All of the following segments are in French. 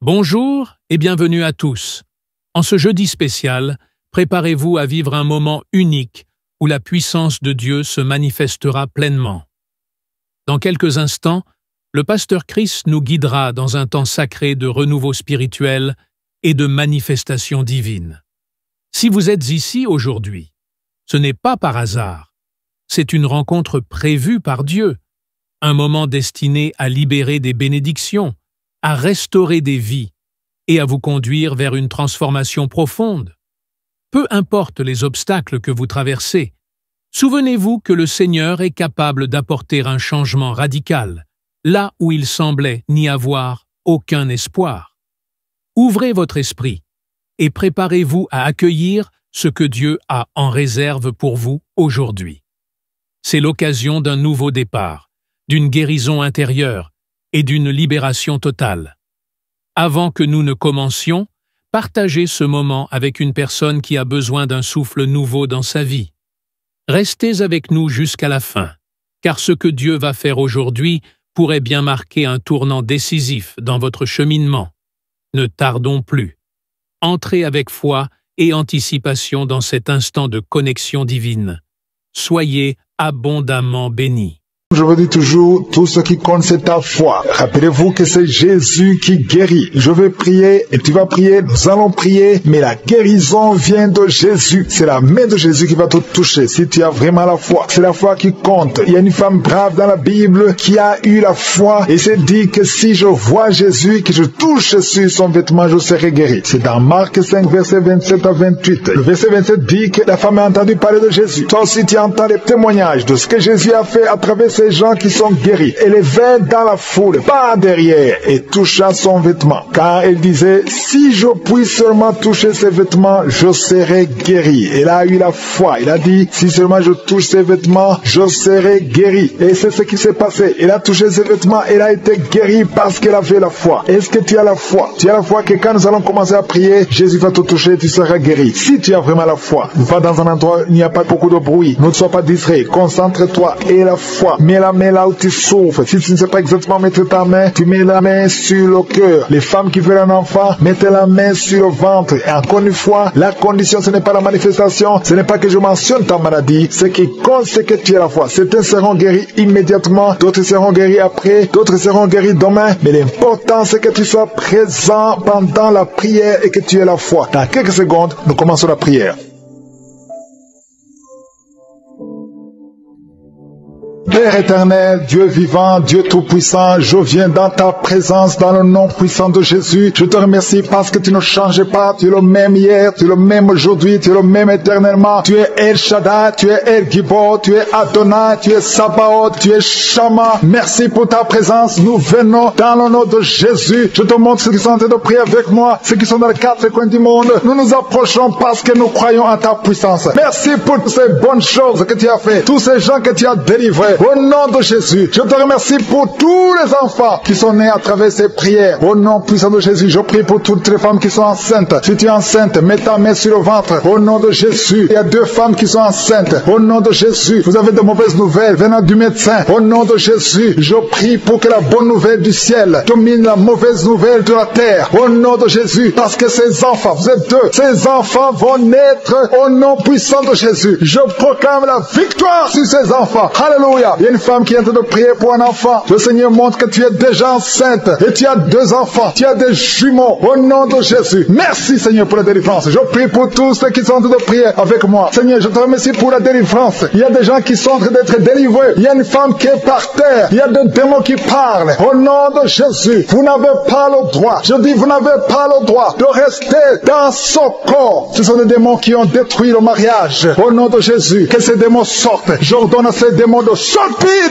Bonjour et bienvenue à tous. En ce jeudi spécial, préparez-vous à vivre un moment unique où la puissance de Dieu se manifestera pleinement. Dans quelques instants, le pasteur Chris nous guidera dans un temps sacré de renouveau spirituel et de manifestation divine. Si vous êtes ici aujourd'hui, ce n'est pas par hasard. C'est une rencontre prévue par Dieu, un moment destiné à libérer des bénédictions, à restaurer des vies et à vous conduire vers une transformation profonde. Peu importe les obstacles que vous traversez, souvenez-vous que le Seigneur est capable d'apporter un changement radical, là où il semblait n'y avoir aucun espoir. Ouvrez votre esprit et préparez-vous à accueillir ce que Dieu a en réserve pour vous aujourd'hui. C'est l'occasion d'un nouveau départ, d'une guérison intérieure et d'une libération totale. Avant que nous ne commencions, partagez ce moment avec une personne qui a besoin d'un souffle nouveau dans sa vie. Restez avec nous jusqu'à la fin, car ce que Dieu va faire aujourd'hui pourrait bien marquer un tournant décisif dans votre cheminement. Ne tardons plus. Entrez avec foi et anticipation dans cet instant de connexion divine. Soyez abondamment bénis. Je vous dis toujours, tout ce qui compte, c'est ta foi. Rappelez-vous que c'est Jésus qui guérit. Je vais prier et tu vas prier, nous allons prier, mais la guérison vient de Jésus. C'est la main de Jésus qui va te toucher si tu as vraiment la foi. C'est la foi qui compte. Il y a une femme brave dans la Bible qui a eu la foi et s'est dit que si je vois Jésus, que je touche sur son vêtement, je serai guéri. C'est dans Marc 5, verset 27 à 28. Le verset 27 dit que la femme a entendu parler de Jésus. Toi aussi, tu entends les témoignages de ce que Jésus a fait à travers ces gens qui sont guéris. Elle est venue dans la foule, pas derrière, et toucha son vêtement. Car elle disait, si je puis seulement toucher ses vêtements, je serai guéri. Elle a eu la foi. Elle a dit, si seulement je touche ses vêtements, je serai guéri. Et c'est ce qui s'est passé. Elle a touché ses vêtements, elle a été guérie parce qu'elle avait la foi. Est-ce que tu as la foi? Tu as la foi que quand nous allons commencer à prier, Jésus va te toucher, tu seras guéri. Si tu as vraiment la foi, va dans un endroit où il n'y a pas beaucoup de bruit. Ne sois pas distrait. Concentre-toi et la foi. Mets la main là où tu souffres. Si tu ne sais pas exactement mettre ta main, tu mets la main sur le cœur. Les femmes qui veulent un enfant, mettez la main sur le ventre. Et encore une fois, la condition, ce n'est pas la manifestation, ce n'est pas que je mentionne ta maladie. Ce qui compte, c'est que tu as la foi. Certains seront guéris immédiatement, d'autres seront guéris après, d'autres seront guéris demain. Mais l'important, c'est que tu sois présent pendant la prière et que tu aies la foi. Dans quelques secondes, nous commençons la prière. Père éternel, Dieu vivant, Dieu tout-puissant, je viens dans ta présence dans le nom puissant de Jésus. Je te remercie parce que tu ne changes pas, tu es le même hier, tu es le même aujourd'hui, tu es le même éternellement. Tu es El Shaddai, tu es El Gibor, tu es Adonai, tu es Sabaoth, tu es Shama. Merci pour ta présence, nous venons dans le nom de Jésus. Je te montre ceux qui sont en train de prier avec moi, ceux qui sont dans les quatre coins du monde. Nous nous approchons parce que nous croyons en ta puissance. Merci pour toutes ces bonnes choses que tu as fait, tous ces gens que tu as délivrés. Au nom de Jésus, je te remercie pour tous les enfants qui sont nés à travers ces prières. Au nom puissant de Jésus, je prie pour toutes les femmes qui sont enceintes. Si tu es enceinte, mets ta main sur le ventre. Au nom de Jésus, il y a 2 femmes qui sont enceintes. Au nom de Jésus, vous avez de mauvaises nouvelles venant du médecin. Au nom de Jésus, je prie pour que la bonne nouvelle du ciel domine la mauvaise nouvelle de la terre. Au nom de Jésus, parce que ces enfants, vous êtes 2, ces enfants vont naître au nom puissant de Jésus. Je proclame la victoire sur ces enfants. Alléluia. Il y a une femme qui est en train de prier pour un enfant. Le Seigneur montre que tu es déjà enceinte et tu as 2 enfants. Tu as des jumeaux. Au nom de Jésus. Merci Seigneur pour la délivrance. Je prie pour tous ceux qui sont en train de prier avec moi. Seigneur, je te remercie pour la délivrance. Il y a des gens qui sont en train d'être délivrés. Il y a une femme qui est par terre. Il y a des démons qui parlent. Au nom de Jésus, vous n'avez pas le droit. Je dis, vous n'avez pas le droit de rester dans son corps. Ce sont des démons qui ont détruit le mariage. Au nom de Jésus, que ces démons sortent. J'ordonne à ces démons de sortir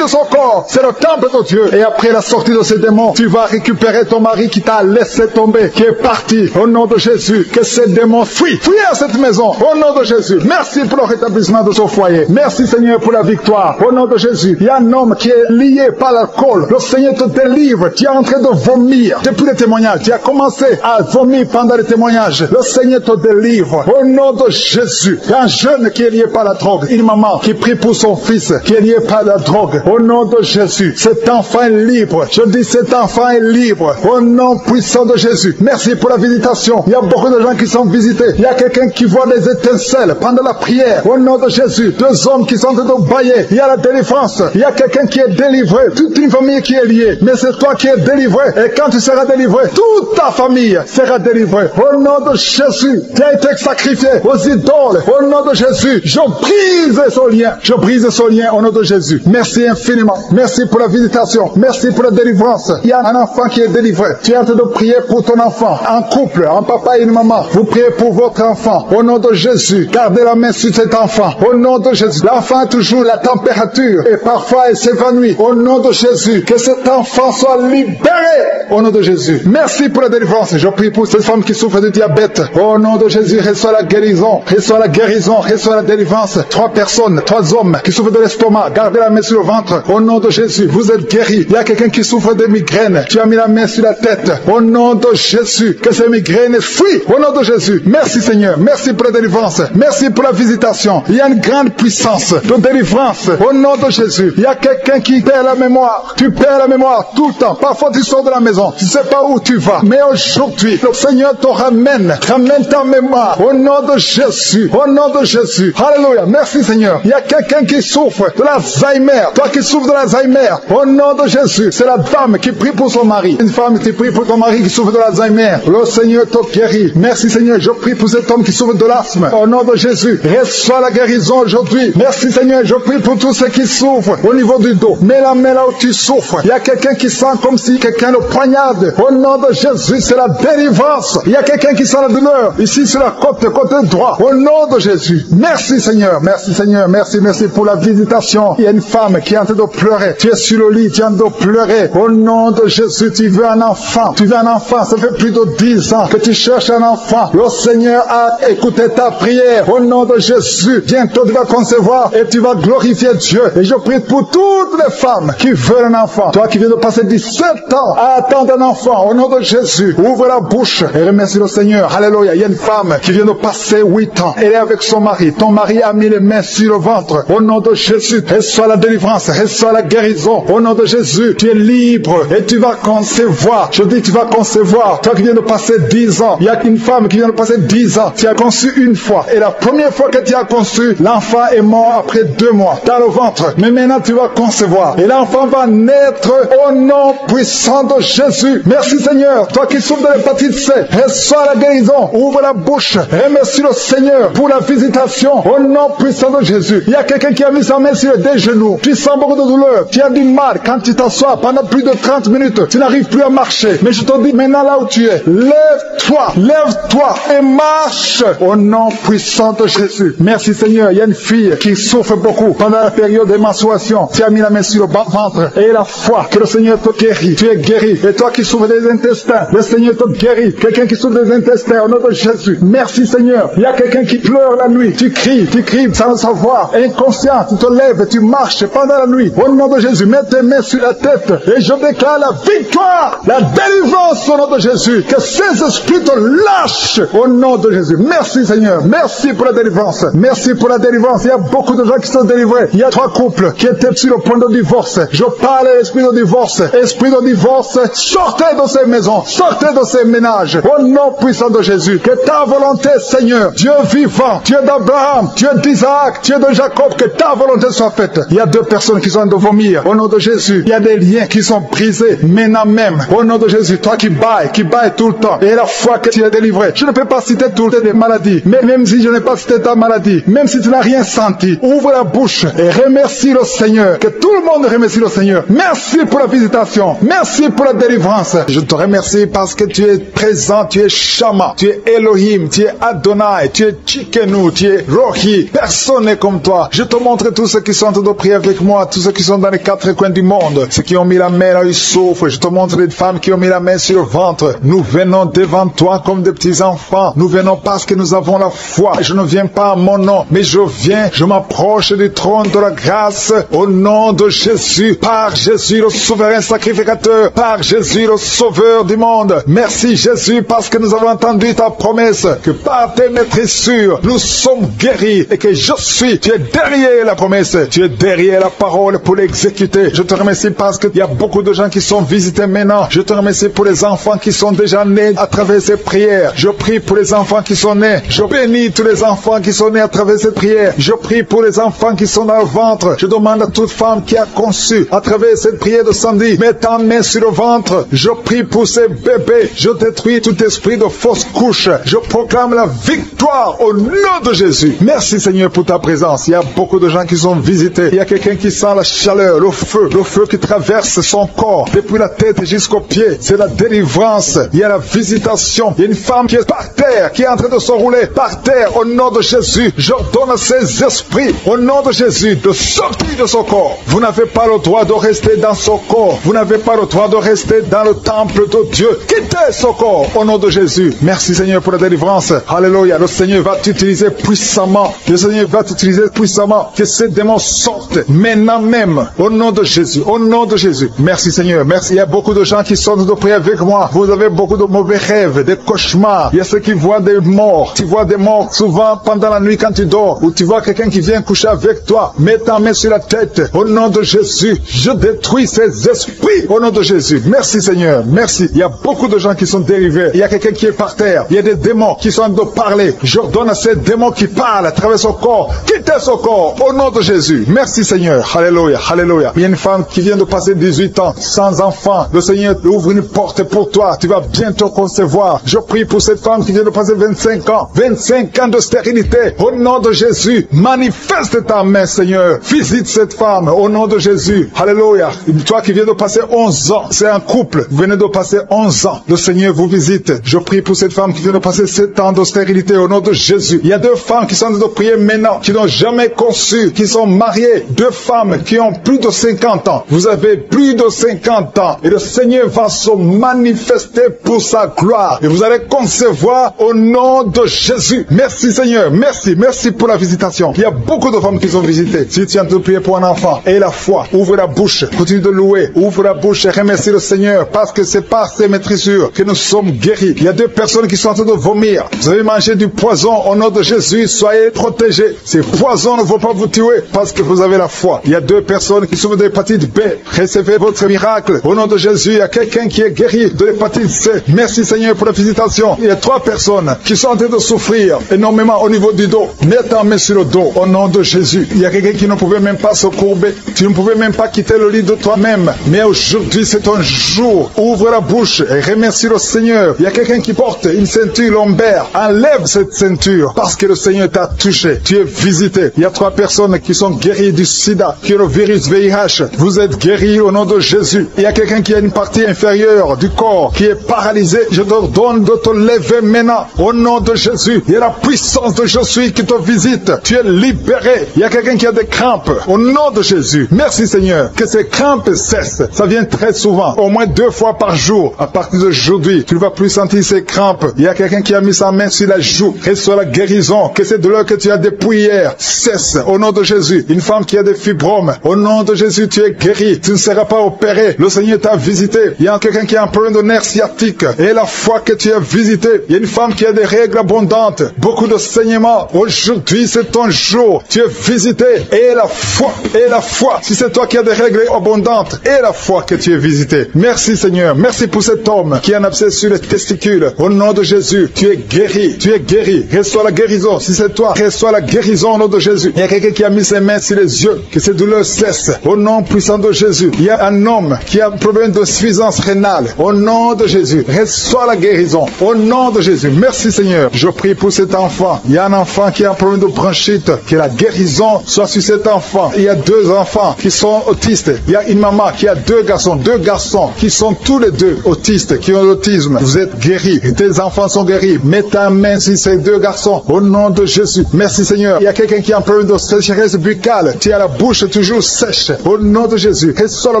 de son corps. C'est le temple de Dieu. Et après la sortie de ces démons, tu vas récupérer ton mari qui t'a laissé tomber, qui est parti. Au nom de Jésus, que ces démons fuient. Fuis à cette maison. Au nom de Jésus. Merci pour le rétablissement de son foyer. Merci Seigneur pour la victoire. Au nom de Jésus. Il y a un homme qui est lié par l'alcool. Le Seigneur te délivre. Tu es en train de vomir. Depuis les témoignages, tu as commencé à vomir pendant les témoignages. Le Seigneur te délivre. Au nom de Jésus. Il y a un jeune qui est lié par la drogue. Une maman qui prie pour son fils qui est lié par la drogue. Au nom de Jésus, cet enfant est libre. Je dis cet enfant est libre. Au nom puissant de Jésus. Merci pour la visitation. Il y a beaucoup de gens qui sont visités. Il y a quelqu'un qui voit des étincelles pendant la prière. Au nom de Jésus, 2 hommes qui sont en train de bailler. Il y a la délivrance. Il y a quelqu'un qui est délivré. Toute une famille qui est liée. Mais c'est toi qui es délivré. Et quand tu seras délivré, toute ta famille sera délivrée. Au nom de Jésus, qui a été sacrifié aux idoles. Au nom de Jésus, je brise ce lien. Je brise ce lien au nom de Jésus. Merci infiniment. Merci pour la visitation. Merci pour la délivrance. Il y a un enfant qui est délivré. Tu es en train de prier pour ton enfant. En couple, un papa et une maman. Vous priez pour votre enfant. Au nom de Jésus, gardez la main sur cet enfant. Au nom de Jésus. L'enfant a toujours la température et parfois il s'évanouit. Au nom de Jésus, que cet enfant soit libéré. Au nom de Jésus. Merci pour la délivrance. Je prie pour cette femme qui souffre de diabète. Au nom de Jésus, reçois la guérison. Reçois la guérison. Reçois la délivrance. 3 personnes, 3 hommes qui souffrent de l'estomac. Gardez la main sur le ventre. Au nom de Jésus, vous êtes guéris. Il y a quelqu'un qui souffre de migraine. Tu as mis la main sur la tête. Au nom de Jésus, que ces migraines fuient. Au nom de Jésus. Merci Seigneur. Merci pour la délivrance. Merci pour la visitation. Il y a une grande puissance de délivrance. Au nom de Jésus. Il y a quelqu'un qui perd la mémoire. Tu perds la mémoire tout le temps. Parfois tu sors de la maison. Tu ne sais pas où tu vas. Mais aujourd'hui, le Seigneur te ramène. Ramène ta mémoire. Au nom de Jésus. Au nom de Jésus. Alléluia. Merci Seigneur. Il y a quelqu'un qui souffre de l'Alzheimer. Toi qui souffres de l'Alzheimer. Au nom de Jésus. C'est la dame qui prie pour son mari. Une femme qui prie pour ton mari qui souffre de l'Alzheimer. Le Seigneur te guérit. Merci Seigneur. Je prie pour cet homme qui souffre de l'asthme. Au nom de Jésus. Reçois la guérison aujourd'hui. Merci Seigneur. Je prie pour tous ceux qui souffrent au niveau du dos. Mets la main là où tu souffres. Il y a quelqu'un qui sent comme si quelqu'un le poignarde. Au nom de Jésus, c'est la délivrance. Il y a quelqu'un qui sent la douleur. Ici sur la côté droit. Au nom de Jésus. Merci Seigneur. Merci Seigneur. Merci pour la visitation. Il y a une femme qui est en train de pleurer. Tu es sur le lit, tu es en train de pleurer. Au nom de Jésus, tu veux un enfant. Tu veux un enfant. Ça fait plus de 10 ans que tu cherches un enfant. Le Seigneur a écouté ta prière. Au nom de Jésus, bientôt tu vas concevoir et tu vas glorifier Dieu. Et je prie pour toutes les femmes qui veulent un enfant. Toi qui viens de passer 17 ans à attendre un enfant. Au nom de Jésus, ouvre la bouche et remercie le Seigneur. Alléluia. Il y a une femme qui vient de passer 8 ans. Elle est avec son mari. Ton mari a mis les mains sur le ventre. Au nom de Jésus, reçois la délivrance, reçois la guérison. Au nom de Jésus, tu es libre et tu vas concevoir. Je dis tu vas concevoir. Toi qui viens de passer 10 ans, il y a une femme qui vient de passer 10 ans. Tu as conçu une fois. Et la première fois que tu as conçu, l'enfant est mort après 2 mois dans le ventre. Mais maintenant tu vas concevoir. Et l'enfant va naître au nom puissant de Jésus. Merci Seigneur. Toi qui souffres de l'hépatite C, reçois la guérison. Ouvre la bouche. Remercie le Seigneur pour la visitation. Au nom puissant de Jésus. Il y a quelqu'un qui a mis sa main sur des genoux. Tu sens beaucoup de douleur. Tu as du mal quand tu t'assois pendant plus de 30 minutes. Tu n'arrives plus à marcher. Mais je te dis maintenant là où tu es, lève-toi et marche au nom puissant de Jésus. Merci Seigneur. Il y a une fille qui souffre beaucoup pendant la période de menstruation. Tu as mis la main sur le ventre et la foi que le Seigneur te guérit. Tu es guéri. Et toi qui souffres des intestins, le Seigneur te guérit. Quelqu'un qui souffre des intestins au nom de Jésus. Merci Seigneur. Il y a quelqu'un qui pleure la nuit. Tu cries sans le savoir. Inconscient, tu te lèves et tu marches pendant la nuit. Au nom de Jésus, mets tes mains sur la tête et je déclare la victoire, la délivrance au nom de Jésus. Que ces esprits te lâchent au nom de Jésus. Merci Seigneur. Merci pour la délivrance. Merci pour la délivrance. Il y a beaucoup de gens qui sont délivrés. Il y a 3 couples qui étaient sur le point de divorce. Je parle à l'esprit de divorce. Esprit de divorce, sortez de ces maisons. Sortez de ces ménages. Au nom puissant de Jésus. Que ta volonté, Seigneur, Dieu vivant, Dieu d'Abraham, Dieu d'Isaac, Dieu de Jacob, que ta volonté soit faite. Il y a 2 personnes qui sont en train de vomir. Au nom de Jésus, il y a des liens qui sont brisés maintenant même. Au nom de Jésus, toi qui bailles tout le temps. Et la foi que tu es délivré. Je ne peux pas citer toutes les maladies. Mais même si je n'ai pas cité ta maladie, même si tu n'as rien senti, ouvre la bouche et remercie le Seigneur. Que tout le monde remercie le Seigneur. Merci pour la visitation. Merci pour la délivrance. Je te remercie parce que tu es présent, tu es Shama, tu es Elohim, tu es Adonai, tu es Tchikenu, tu es Rohi. Personne n'est comme toi. Je te montre tous ceux qui sont en train de prier avec moi, tous ceux qui sont dans les 4 coins du monde, ceux qui ont mis la main là où ils souffrent. Je te montre les femmes qui ont mis la main sur le ventre. Nous venons devant toi comme des petits enfants. Nous venons parce que nous avons la foi. Je ne viens pas à mon nom, mais je viens, je m'approche du trône de la grâce au nom de Jésus, par Jésus le souverain sacrificateur, par Jésus le sauveur du monde. Merci Jésus parce que nous avons entendu ta promesse que par tes maîtrisures nous sommes guéris et que je suis, tu es derrière la promesse, tu es derrière est la parole pour l'exécuter. Je te remercie parce qu'il y a beaucoup de gens qui sont visités maintenant. Je te remercie pour les enfants qui sont déjà nés à travers ces prières. Je prie pour les enfants qui sont nés. Je bénis tous les enfants qui sont nés à travers cette prière. Je prie pour les enfants qui sont dans le ventre. Je demande à toute femme qui a conçu à travers cette prière de samedi, mets ta main sur le ventre. Je prie pour ces bébés. Je détruis tout esprit de fausse couche. Je proclame la victoire au nom de Jésus. Merci Seigneur pour ta présence. Il y a beaucoup de gens qui sont visités. Il y a quelqu'un qui sent la chaleur, le feu qui traverse son corps depuis la tête jusqu'aux pieds. C'est la délivrance. Il y a la visitation. Il y a une femme qui est par terre, qui est en train de s'enrouler par terre. Au nom de Jésus, j'ordonne à ces esprits, au nom de Jésus, de sortir de son corps. Vous n'avez pas le droit de rester dans son corps. Vous n'avez pas le droit de rester dans le temple de Dieu. Quittez son corps au nom de Jésus. Merci Seigneur pour la délivrance. Alléluia. Le Seigneur va t'utiliser puissamment. Le Seigneur va t'utiliser puissamment. Que ces démons sortent maintenant même. Au nom de Jésus. Au nom de Jésus. Merci Seigneur. Merci. Il y a beaucoup de gens qui sont de prier avec moi. Vous avez beaucoup de mauvais rêves, des cauchemars. Il y a ceux qui voient des morts. Tu vois des morts souvent pendant la nuit quand tu dors. Ou tu vois quelqu'un qui vient coucher avec toi. Mets ta main sur la tête. Au nom de Jésus. Je détruis ces esprits. Au nom de Jésus. Merci Seigneur. Merci. Il y a beaucoup de gens qui sont dérivés. Il y a quelqu'un qui est par terre. Il y a des démons qui sont en train de parler. J'ordonne à ces démons qui parlent à travers son corps. Quittez son corps. Au nom de Jésus. Merci Seigneur. Alléluia. Alléluia. Il y a une femme qui vient de passer 18 ans sans enfant. Le Seigneur ouvre une porte pour toi. Tu vas bientôt concevoir. Je prie pour cette femme qui vient de passer 25 ans. 25 ans de stérilité. Au nom de Jésus. Manifeste ta main Seigneur. Visite cette femme. Au nom de Jésus. Alléluia. Toi qui viens de passer 11 ans. C'est un couple. Vous venez de passer 11 ans. Le Seigneur vous visite. Je prie pour cette femme qui vient de passer 7 ans de stérilité. Au nom de Jésus. Il y a 2 femmes qui sont en train de prier maintenant. Qui n'ont jamais conçu. Qui sont mariées. 2 femmes qui ont plus de 50 ans. Vous avez plus de 50 ans. Et le Seigneur va se manifester pour sa gloire. Et vous allez concevoir au nom de Jésus. Merci Seigneur. Merci. Merci pour la visitation. Il y a beaucoup de femmes qui sont visitées. Si tu es en train de prier pour un enfant, aie la foi. Ouvre la bouche. Continue de louer. Ouvre la bouche et remercie le Seigneur. Parce que c'est par ces maîtrisures que nous sommes guéris. Il y a 2 personnes qui sont en train de vomir. Vous avez mangé du poison. Au nom de Jésus, soyez protégés. Ces poisons ne vont pas vous tuer parce que vous avez la foi. Il y a 2 personnes qui souffrent de l'hépatite B. Recevez votre miracle. Au nom de Jésus, il y a quelqu'un qui est guéri de l'hépatite C. Merci Seigneur pour la visitation. Il y a 3 personnes qui sont en train de souffrir énormément au niveau du dos. Mets ta main sur le dos. Au nom de Jésus. Il y a quelqu'un qui ne pouvait même pas se courber. Tu ne pouvais même pas quitter le lit de toi-même. Mais aujourd'hui, c'est ton jour. Ouvre la bouche et remercie le Seigneur. Il y a quelqu'un qui porte une ceinture lombaire. Enlève cette ceinture parce que le Seigneur t'a touché. Tu es visité. Il y a 3 personnes qui sont guéries du sida, qui ont le virus VIH. Vous êtes guéris au nom de Jésus. Il y a quelqu'un qui a une partie inférieure du corps qui est paralysée. Je te donne de te lever maintenant au nom de Jésus. Il y a la puissance de Jésus qui te visite. Tu es libéré. Il y a quelqu'un qui a des crampes au nom de Jésus. Merci Seigneur. Que ces crampes cessent. Ça vient très souvent, au moins 2 fois par jour. À partir d'aujourd'hui, tu ne vas plus sentir ces crampes. Il y a quelqu'un qui a mis sa main sur la joue. Reçois la guérison. Que ces douleurs que tu as depuis hier cessent au nom de Jésus. Une femme qui a des fibromes. Au nom de Jésus, tu es guéri. Tu ne seras pas opéré. Le Seigneur t'a visité. Il y a quelqu'un qui a un problème de nerf sciatique. Et la fois que tu as visité, il y a une femme qui a des règles abondantes. Beaucoup de saignements. Aujourd'hui, c'est ton jour. Tu es visité. Et la foi. Et la foi. Si c'est toi qui as des règles abondantes. Et la foi que tu es visité. Merci Seigneur. Merci pour cet homme qui a un abcès sur les testicules. Au nom de Jésus, tu es guéri. Tu es guéri. Reçois la guérison. Si c'est toi, reçois la guérison au nom de Jésus. Il y a quelqu'un qui a mis ses mains sur les yeux. Que ces douleurs cessent. Au nom puissant de Jésus. Il y a un homme qui a un problème de suffisance rénale. Au nom de Jésus. Reçois la guérison. Au nom de Jésus. Merci Seigneur. Je prie pour cet enfant. Il y a un enfant qui a un problème de bronchite. Que la guérison soit sur cet enfant. Il y a 2 enfants qui sont autistes. Il y a une maman qui a 2 garçons. 2 garçons qui sont tous les 2 autistes, qui ont l'autisme. Vous êtes guéris. Tes enfants sont guéris. Mets ta main sur ces 2 garçons. Au nom de Jésus. Merci Seigneur. Il y a quelqu'un qui a un problème de sécheresse buccale. Tu as la bouche toujours sèche. Au nom de Jésus. Reçois le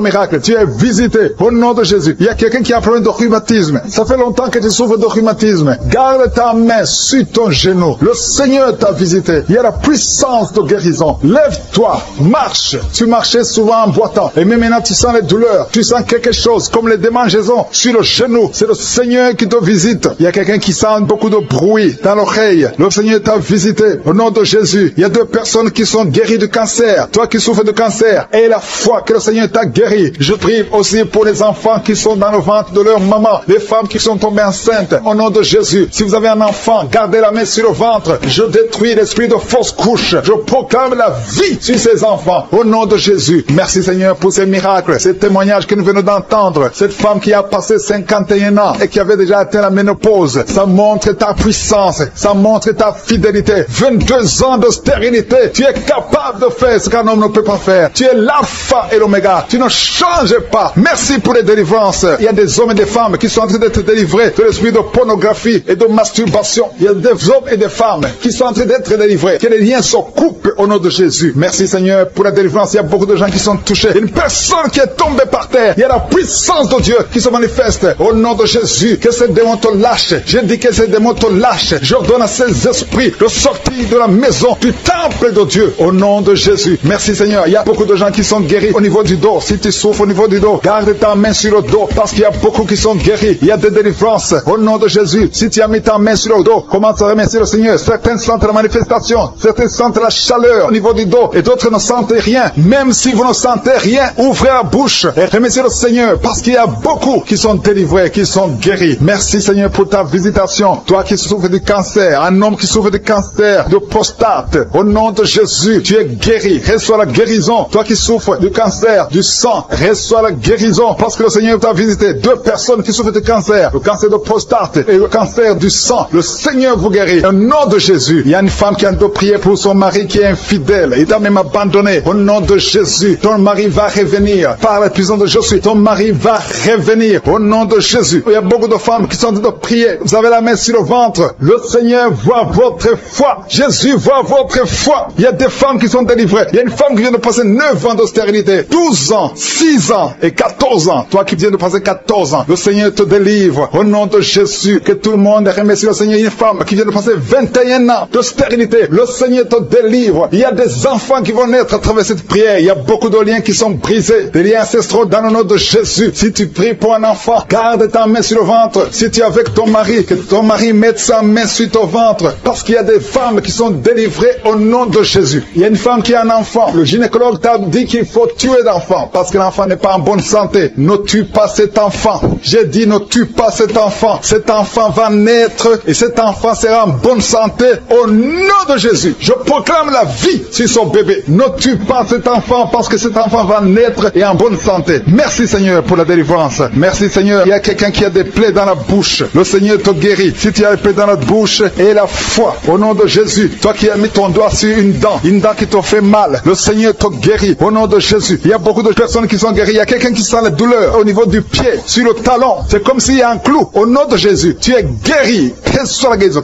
miracle. Tu es visité. Au nom de Jésus. Il y a quelqu'un qui a un problème de rhumatisme. Ça fait longtemps que tu souffres de rhumatisme. Garde ta main sur ton genou. Le Seigneur t'a visité. Il y a la puissance de guérison. Lève-toi. Marche. Tu marchais souvent en boitant. Et même maintenant tu sens les douleurs. Tu sens quelque chose comme les démangeaisons sur le genou. C'est le Seigneur qui te visite. Il y a quelqu'un qui sent beaucoup de bruit dans l'oreille. Le Seigneur t'a visité. Au nom de Jésus. Il y a 2 personnes qui sont guéries du cancer. Toi toi qui souffres de cancer, et la foi que le Seigneur t'a guéri. Je prie aussi pour les enfants qui sont dans le ventre de leur maman, les femmes qui sont tombées enceintes, au nom de Jésus. Si vous avez un enfant, gardez la main sur le ventre. Je détruis l'esprit de fausse couche. Je proclame la vie sur ces enfants, au nom de Jésus. Merci Seigneur pour ces miracles, ces témoignages que nous venons d'entendre. Cette femme qui a passé 51 ans et qui avait déjà atteint la ménopause, ça montre ta puissance, ça montre ta fidélité. 22 ans de stérilité, tu es capable de faire ce qu'un homme ne peut pas faire. Tu es l'alpha et l'oméga, tu ne changes pas. Merci pour les délivrances. Il y a des hommes et des femmes qui sont en train d'être délivrés de l'esprit de pornographie et de masturbation. Il y a des hommes et des femmes qui sont en train d'être délivrés. Que les liens se coupent au nom de Jésus. Merci Seigneur pour la délivrance. Il y a beaucoup de gens qui sont touchés. Il y a une personne qui est tombée par terre. Il y a la puissance de Dieu qui se manifeste au nom de Jésus. Que ces démons te lâchent. Je dis que ces démons te lâchent. J'ordonne à ces esprits de sortir de la maison, du temple de Dieu, au nom de Jésus. Merci Seigneur. Il y a beaucoup de gens qui sont guéris au niveau du dos. Si tu souffres au niveau du dos, garde ta main sur le dos parce qu'il y a beaucoup qui sont guéris. Il y a des délivrances au nom de Jésus. Si tu as mis ta main sur le dos, commence à remercier le Seigneur. Certains sentent la manifestation, certains sentent la chaleur au niveau du dos et d'autres ne sentent rien. Même si vous ne sentez rien, ouvrez la bouche et remerciez le Seigneur parce qu'il y a beaucoup qui sont délivrés, qui sont guéris. Merci Seigneur pour ta visitation. Toi qui souffres du cancer, un homme qui souffre du cancer de prostate, au nom de Jésus, tu es guéri. Reçois la guérison. Toi qui souffres du cancer du sang, reçois la guérison parce que le Seigneur t'a visité. 2 personnes qui souffrent du cancer, le cancer de prostate et le cancer du sang. Le Seigneur vous guérit. Au nom de Jésus, il y a une femme qui a de prier pour son mari qui est infidèle. Il t'a même abandonné. Au nom de Jésus, ton mari va revenir. Par la puissance de Jésus, ton mari va revenir. Au nom de Jésus. Il y a beaucoup de femmes qui sont en train de prier. Vous avez la main sur le ventre. Le Seigneur voit votre foi. Jésus voit votre foi. Il y a des femmes qui sont délivrées. Il y a une femme qui vient de passer 9 ans de stérilité, 12 ans, 6 ans et 14 ans. Toi qui viens de passer 14 ans, le Seigneur te délivre. Au nom de Jésus, que tout le monde remercie le Seigneur. Une femme qui vient de passer 21 ans de stérilité, le Seigneur te délivre. Il y a des enfants qui vont naître à travers cette prière. Il y a beaucoup de liens qui sont brisés, des liens ancestraux dans le nom de Jésus. Si tu pries pour un enfant, garde ta main sur le ventre. Si tu es avec ton mari, que ton mari mette sa main sur ton ventre, parce qu'il y a des femmes qui sont délivrées au nom de Jésus. Il y a une femme qui a un enfant. Le gynécologue t'a dit qu'il faut tuer l'enfant parce que l'enfant n'est pas en bonne santé. Ne tue pas cet enfant. J'ai dit ne tue pas cet enfant. Cet enfant va naître et cet enfant sera en bonne santé au nom de Jésus. Je proclame la vie sur son bébé. Ne tue pas cet enfant parce que cet enfant va naître et en bonne santé. Merci Seigneur pour la délivrance. Merci Seigneur. Il y a quelqu'un qui a des plaies dans la bouche. Le Seigneur te guérit. Si tu as des plaies dans la bouche et la foi au nom de Jésus. Toi qui as mis ton doigt sur une dent qui te fait mal, le Seigneur te guérit au nom de Jésus. Il y a beaucoup de personnes qui sont guéries. Il y a quelqu'un qui sent la douleur au niveau du pied, sur le talon. C'est comme s'il y a un clou. Au nom de Jésus, tu es guéri.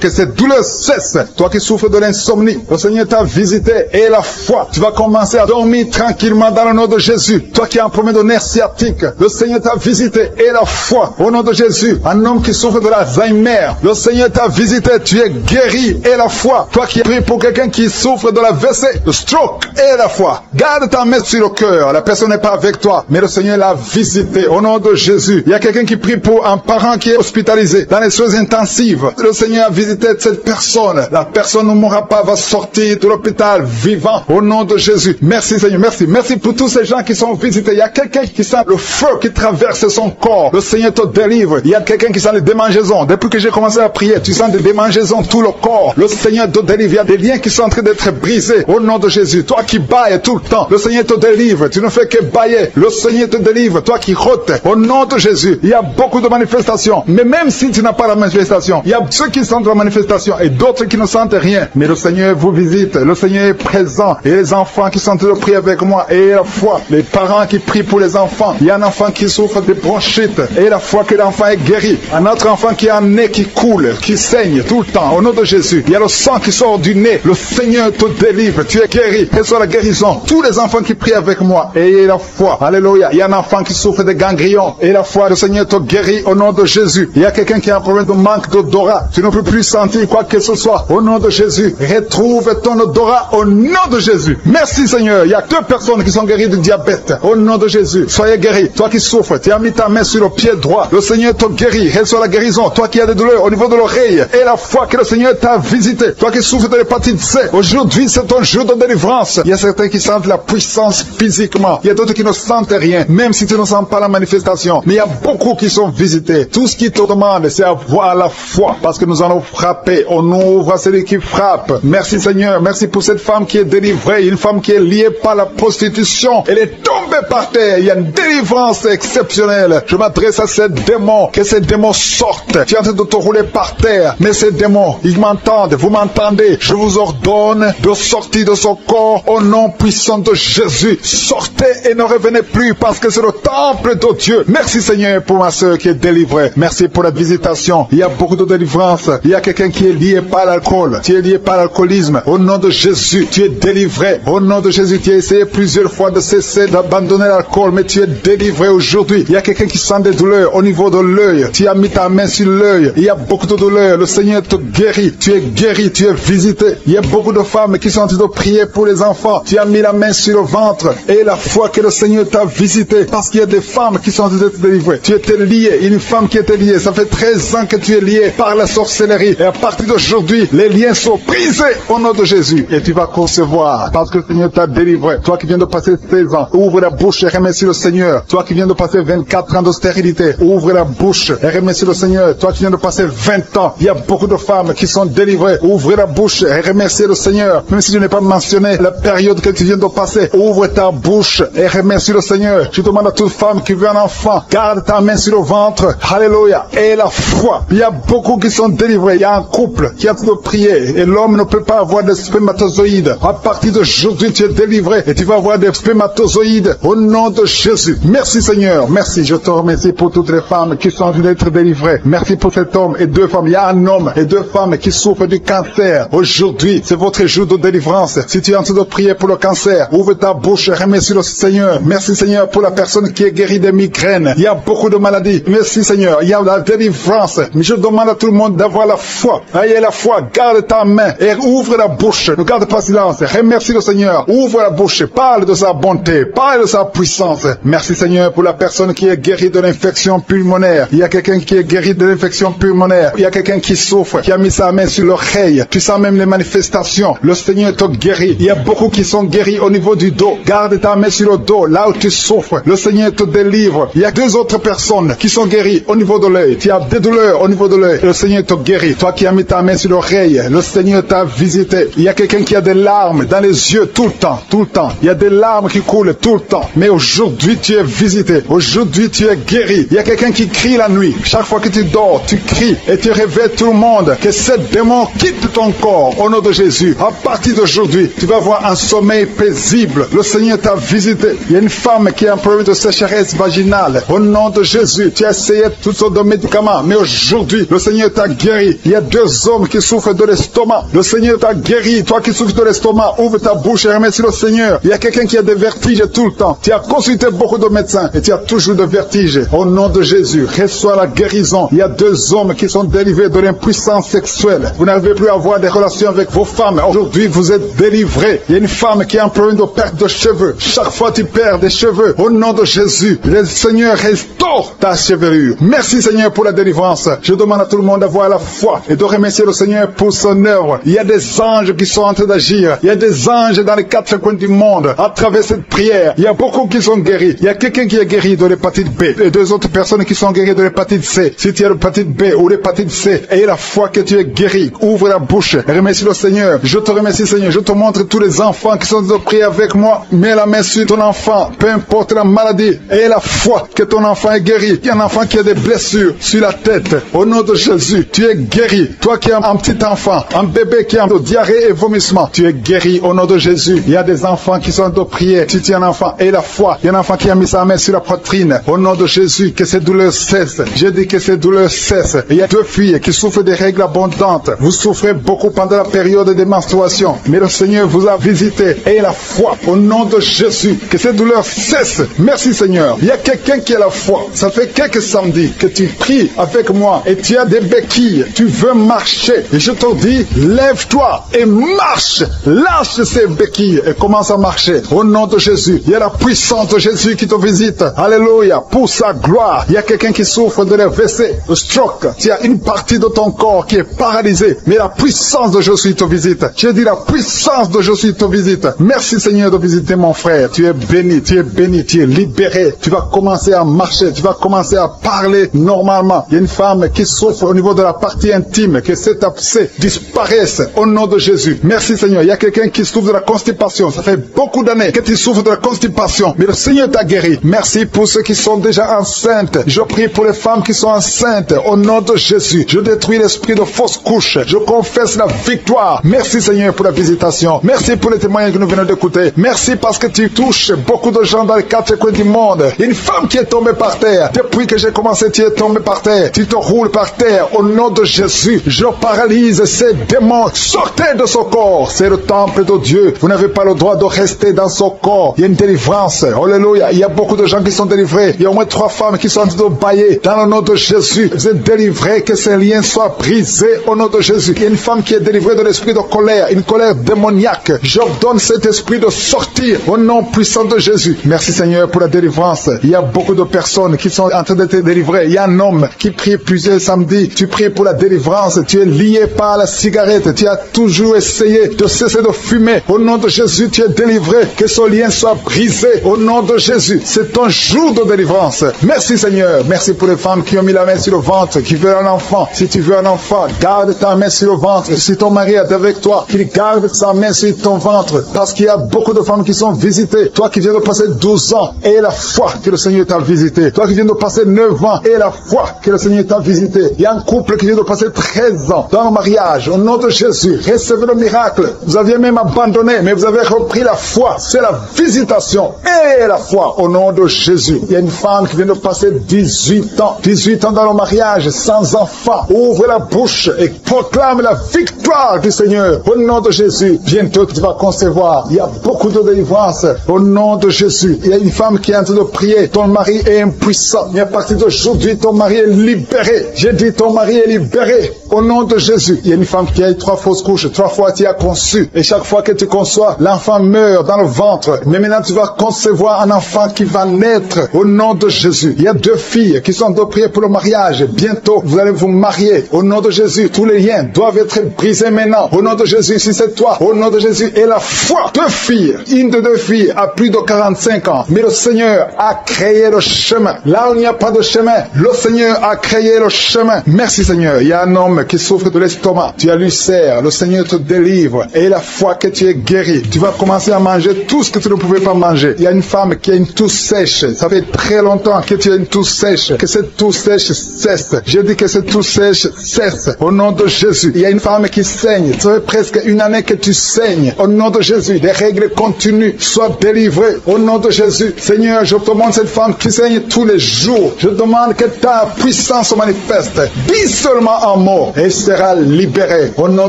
Que cette douleur cesse. Toi qui souffres de l'insomnie, le Seigneur t'a visité et la foi. Tu vas commencer à dormir tranquillement dans le nom de Jésus. Toi qui as un problème de nerf sciatique, le Seigneur t'a visité et la foi. Au nom de Jésus, un homme qui souffre de l'Alzheimer, le Seigneur t'a visité. Tu es guéri et la foi. Toi qui pries pour quelqu'un qui souffre de la WC, le stroke et la foi. Garde ta main sur le cœur. La personne n'est pas avec toi, mais le Seigneur l'a visité. Au nom de Jésus, il y a quelqu'un qui prie pour un parent qui est hospitalisé dans les soins intensives. Le Seigneur a visité cette personne. La personne ne mourra pas, va sortir de l'hôpital vivant. Au nom de Jésus. Merci Seigneur, merci. Merci pour tous ces gens qui sont visités. Il y a quelqu'un qui sent le feu qui traverse son corps. Le Seigneur te délivre. Il y a quelqu'un qui sent les démangeaisons. Depuis que j'ai commencé à prier, tu sens des démangeaisons tout le corps. Le Seigneur te délivre. Il y a des liens qui sont en train d'être brisés. Au nom de Jésus. Toi qui bailles tout le temps, le Seigneur te délivre. Tu ne fais que bailler. Le Seigneur te délivre. Toi qui rôtes. Au nom de Jésus. Il y a beaucoup de manifestations. Mais même si tu n'as pas la manifestation, il y a ceux qui sentent la manifestation et d'autres qui ne sentent rien. Mais le Seigneur vous visite. Le Seigneur est présent. Et les enfants qui sont en train de prier avec moi. Et la foi. Les parents qui prient pour les enfants. Il y a un enfant qui souffre de bronchite. Et la foi que l'enfant est guéri. Un autre enfant qui a un nez qui coule, qui saigne tout le temps. Au nom de Jésus. Il y a le sang qui sort du nez. Le Seigneur te délivre. Tu es guéri. Reçois la guérison. Tous les enfants qui prient avec moi. Et la foi. Alléluia. Il y a un enfant qui souffre de ganglions. Et la foi. Le Seigneur te guérit au nom de Jésus. Il y a quelqu'un qui a un problème de manque d'odorat. là, tu ne peux plus sentir quoi que ce soit. Au nom de Jésus, retrouve ton odorat au nom de Jésus. Merci Seigneur. Il y a 2 personnes qui sont guéries du diabète. Au nom de Jésus, soyez guéris. Toi qui souffres, tu as mis ta main sur le pied droit. Le Seigneur te guérit. Reçois la guérison. Toi qui as des douleurs au niveau de l'oreille et la foi que le Seigneur t'a visité. Toi qui souffres de l'hépatite C. Aujourd'hui, c'est ton jour de délivrance. Il y a certains qui sentent la puissance physiquement. Il y a d'autres qui ne sentent rien, même si tu ne sens pas la manifestation. Mais il y a beaucoup qui sont visités. Tout ce qui te demande, c'est avoir la foi. Parce que nous allons frapper. On ouvre à celui qui frappe. Merci Seigneur. Merci pour cette femme qui est délivrée. Une femme qui est liée par la prostitution. Elle est tombée par terre. Il y a une délivrance exceptionnelle. Je m'adresse à ces démons. Que ces démons sortent. Tu es en train de te rouler par terre. Mais ces démons, ils m'entendent. Vous m'entendez. Je vous ordonne de sortir de son corps au nom puissant de Jésus. Sortez et ne revenez plus parce que c'est le temple de Dieu. Merci Seigneur pour ma soeur qui est délivrée. Merci pour la visitation. Il y a beaucoup de délivrance. Il y a quelqu'un qui est lié par l'alcool. Tu es lié par l'alcoolisme. Au nom de Jésus, tu es délivré. Au nom de Jésus, tu as essayé plusieurs fois de cesser d'abandonner l'alcool, mais tu es délivré aujourd'hui. Il y a quelqu'un qui sent des douleurs au niveau de l'œil. Tu as mis ta main sur l'œil. Il y a beaucoup de douleurs. Le Seigneur te guérit. Tu es guéri. Tu es visité. Il y a beaucoup de femmes qui sont en train de prier pour les enfants. Tu as mis la main sur le ventre et la foi que le Seigneur t'a visité. Parce qu'il y a des femmes qui sont en train d'être délivrées. Tu étais lié. Une femme qui était liée. Ça fait 13 ans que tu es lié par la sorcellerie. Et à partir d'aujourd'hui, les liens sont brisés au nom de Jésus. Et tu vas concevoir parce que le Seigneur t'a délivré. Toi qui viens de passer 16 ans, ouvre la bouche et remercie le Seigneur. Toi qui viens de passer 24 ans de stérilité, ouvre la bouche et remercie le Seigneur. Toi qui viens de passer 20 ans, il y a beaucoup de femmes qui sont délivrées. Ouvre la bouche et remercie le Seigneur. Même si je n'ai pas mentionné la période que tu viens de passer, ouvre ta bouche et remercie le Seigneur. Je demande à toute femme qui veut un enfant, garde ta main sur le ventre. Alléluia. Et la foi. Il y a beaucoup qui sont délivrés. Il y a un couple qui a tout prier et l'homme ne peut pas avoir de spermatozoïdes. À partir d'aujourd'hui, tu es délivré et tu vas avoir des spermatozoïdes au nom de Jésus. Merci Seigneur. Merci. Je te remercie pour toutes les femmes qui sont en train d'être délivrées. Merci pour cet homme et 2 femmes. Il y a un homme et 2 femmes qui souffrent du cancer. Aujourd'hui, c'est votre jour de délivrance. Si tu es en train de prier pour le cancer, ouvre ta bouche et remercie le Seigneur. Merci Seigneur pour la personne qui est guérie des migraines. Il y a beaucoup de maladies. Merci Seigneur. Il y a la délivrance. Mais je demande à tout le monde d'avoir la foi. Ayez la foi. Garde ta main et ouvre la bouche. Ne garde pas silence. Remercie le Seigneur. Ouvre la bouche. Parle de sa bonté. Parle de sa puissance. Merci Seigneur pour la personne qui est guérie de l'infection pulmonaire. Il y a quelqu'un qui est guéri de l'infection pulmonaire. Il y a quelqu'un qui souffre, qui a mis sa main sur l'oreille. Tu sens même les manifestations. Le Seigneur te guérit. Il y a beaucoup qui sont guéris au niveau du dos. Garde ta main sur le dos, là où tu souffres. Le Seigneur te délivre. Il y a 2 autres personnes qui sont guéries au niveau de l'œil. Tu as des douleurs au niveau de l'œil. Le Seigneur te guérit. Toi qui as mis ta main sur l'oreille, le Seigneur t'a visité. Il y a quelqu'un qui a des larmes dans les yeux tout le temps, tout le temps. Il y a des larmes qui coulent tout le temps. Mais aujourd'hui, tu es visité. Aujourd'hui, tu es guéri. Il y a quelqu'un qui crie la nuit. Chaque fois que tu dors, tu cries et tu réveilles tout le monde. Que ce démon quitte ton corps au nom de Jésus. À partir d'aujourd'hui, tu vas avoir un sommeil paisible. Le Seigneur t'a visité. Il y a une femme qui a un problème de sécheresse vaginale. Au nom de Jésus, tu as essayé toutes sortes de médicaments. Mais aujourd'hui, le Seigneur t'a guéri. Il y a 2 hommes qui souffrent de l'estomac. Le Seigneur t'a guéri. Toi qui souffres de l'estomac, ouvre ta bouche et remercie le Seigneur. Il y a quelqu'un qui a des vertiges tout le temps. Tu as consulté beaucoup de médecins et tu as toujours des vertiges. Au nom de Jésus, reçois la guérison. Il y a 2 hommes qui sont délivrés de l'impuissance sexuelle. Vous n'arrivez plus à avoir des relations avec vos femmes. Aujourd'hui, vous êtes délivrés. Il y a une femme qui a un problème de perte de cheveux. Chaque fois tu perds des cheveux. Au nom de Jésus, le Seigneur restaure ta chevelure. Merci Seigneur pour la délivrance. Je demande à tout le monde d'avoir la foi et de remercier le Seigneur pour son œuvre. Il y a des anges qui sont en train d'agir. Il y a des anges dans les 4 coins du monde. À travers cette prière, il y a beaucoup qui sont guéris. Il y a quelqu'un qui est guéri de l'hépatite B et 2 autres personnes qui sont guéries de l'hépatite C. Si tu as l'hépatite B ou l'hépatite C, aie la foi que tu es guéri. Ouvre la bouche et remercie le Seigneur. Je te remercie Seigneur. Je te montre tous les enfants qui sont de prier avec moi. Mets la main sur ton enfant, peu importe la maladie. Aie la foi que ton enfant est guéri. Il y a un enfant qui a des blessures sur la tête. Au nom de Jésus, tu es guéri. Toi qui as un petit enfant, un bébé qui a de diarrhée et vomissement, tu es guéri au nom de Jésus. Il y a des enfants qui sont de prier. Si tu es un enfant, aie la foi. Il y a un enfant qui a mis sa main sur la poitrine. Au nom de Jésus, que ces douleurs cessent. J'ai dit que ces douleurs cessent. Il y a 2 filles qui souffrent des règles abondantes. Vous souffrez beaucoup pendant la période de menstruation. Mais le Seigneur vous a visité. Ayez la foi au nom de Jésus. Que ces douleurs cessent. Merci Seigneur. Il y a quelqu'un qui a la foi. Ça fait quelques samedis que tu pries avec moi et tu as des béquilles béquilles, tu veux marcher. Et je te dis, lève-toi et marche. Lâche ces béquilles et commence à marcher. Au nom de Jésus, il y a la puissance de Jésus qui te visite. Alléluia, pour sa gloire. Il y a quelqu'un qui souffre de l'AVC, de stroke. Il y a une partie de ton corps qui est paralysée. Mais la puissance de Jésus te visite. J'ai dit la puissance de Jésus te visite. Merci Seigneur de visiter mon frère. Tu es béni, tu es béni, tu es libéré. Tu vas commencer à marcher, tu vas commencer à parler normalement. Il y a une femme qui souffre au niveau de la partie intime, que cet abcès disparaisse au nom de Jésus. Merci Seigneur. Il y a quelqu'un qui souffre de la constipation. Ça fait beaucoup d'années que tu souffres de la constipation, mais le Seigneur t'a guéri. Merci pour ceux qui sont déjà enceintes. Je prie pour les femmes qui sont enceintes au nom de Jésus. Je détruis l'esprit de fausse couche. Je confesse la victoire. Merci Seigneur pour la visitation. Merci pour les témoignages que nous venons d'écouter. Merci parce que tu touches beaucoup de gens dans les quatre coins du monde. Une femme qui est tombée par terre. Depuis que j'ai commencé, tu es tombée par terre. Tu te roules par terre. Au nom de Jésus, je paralyse ces démons. Sortez de son corps. C'est le temple de Dieu. Vous n'avez pas le droit de rester dans son corps. Il y a une délivrance. Alléluia. Il y a beaucoup de gens qui sont délivrés. Il y a au moins 3 femmes qui sont en train de bailler. Dans le nom de Jésus, vous êtes délivrés. Que ces liens soient brisés au nom de Jésus. Il y a une femme qui est délivrée de l'esprit de colère. Une colère démoniaque. J'ordonne cet esprit de sortir au nom puissant de Jésus. Merci Seigneur pour la délivrance. Il y a beaucoup de personnes qui sont en train d'être délivrées. Il y a un homme qui prie plusieurs samedis. Tu pries pour la délivrance. Tu es lié par la cigarette. Tu as toujours essayé de cesser de fumer. Au nom de Jésus, tu es délivré. Que ce lien soit brisé. Au nom de Jésus. C'est ton jour de délivrance. Merci Seigneur. Merci pour les femmes qui ont mis la main sur le ventre, qui veulent un enfant. Si tu veux un enfant, garde ta main sur le ventre. Si ton mari est avec toi, qu'il garde sa main sur ton ventre. Parce qu'il y a beaucoup de femmes qui sont visitées. Toi qui viens de passer 12 ans, et la foi que le Seigneur t'a visité. Toi qui viens de passer 9 ans, et la foi que le Seigneur t'a visité. Il y a un couple qui vient de passer 13 ans dans le mariage. Au nom de Jésus, recevez le miracle. Vous aviez même abandonné, mais vous avez repris la foi. C'est la visitation et la foi au nom de Jésus. Il y a une femme qui vient de passer 18 ans. 18 ans dans le mariage, sans enfant. Ouvre la bouche et proclame la victoire du Seigneur. Au nom de Jésus, bientôt tu vas concevoir. Il y a beaucoup de délivrance au nom de Jésus. Il y a une femme qui est en train de prier. Ton mari est impuissant. Mais à partir d'aujourd'hui, ton mari est libéré. J'ai dit ton mari est libéré au nom de Jésus. Il y a une femme qui a eu 3 fausses couches. 3 fois tu as conçu. Et chaque fois que tu conçois, l'enfant meurt dans le ventre. Mais maintenant tu vas concevoir un enfant qui va naître au nom de Jésus. Il y a 2 filles qui sont en train de prier pour le mariage. Bientôt, vous allez vous marier au nom de Jésus. Tous les liens doivent être brisés maintenant. Au nom de Jésus, si c'est toi, au nom de Jésus. Et la foi, 2 filles. Une de 2 filles a plus de 45 ans. Mais le Seigneur a créé le chemin. Là où il n'y a pas de chemin, le Seigneur a créé le chemin. Merci Seigneur. Il y a un homme qui souffre de l'estomac. Tu as l'ulcère. Le Seigneur te délivre. Et la foi que tu es guéri. Tu vas commencer à manger tout ce que tu ne pouvais pas manger. Il y a une femme qui a une toux sèche. Ça fait très longtemps que tu as une toux sèche. Que cette toux sèche cesse. Je dis que cette toux sèche cesse. Au nom de Jésus. Il y a une femme qui saigne. Ça fait presque 1 année que tu saignes. Au nom de Jésus. Des règles continues. Sois délivré. Au nom de Jésus. Seigneur, je te demande cette femme qui saigne tous les jours. Je demande que ta puissance se manifeste. Dis seulement un mot et sera libéré. Au nom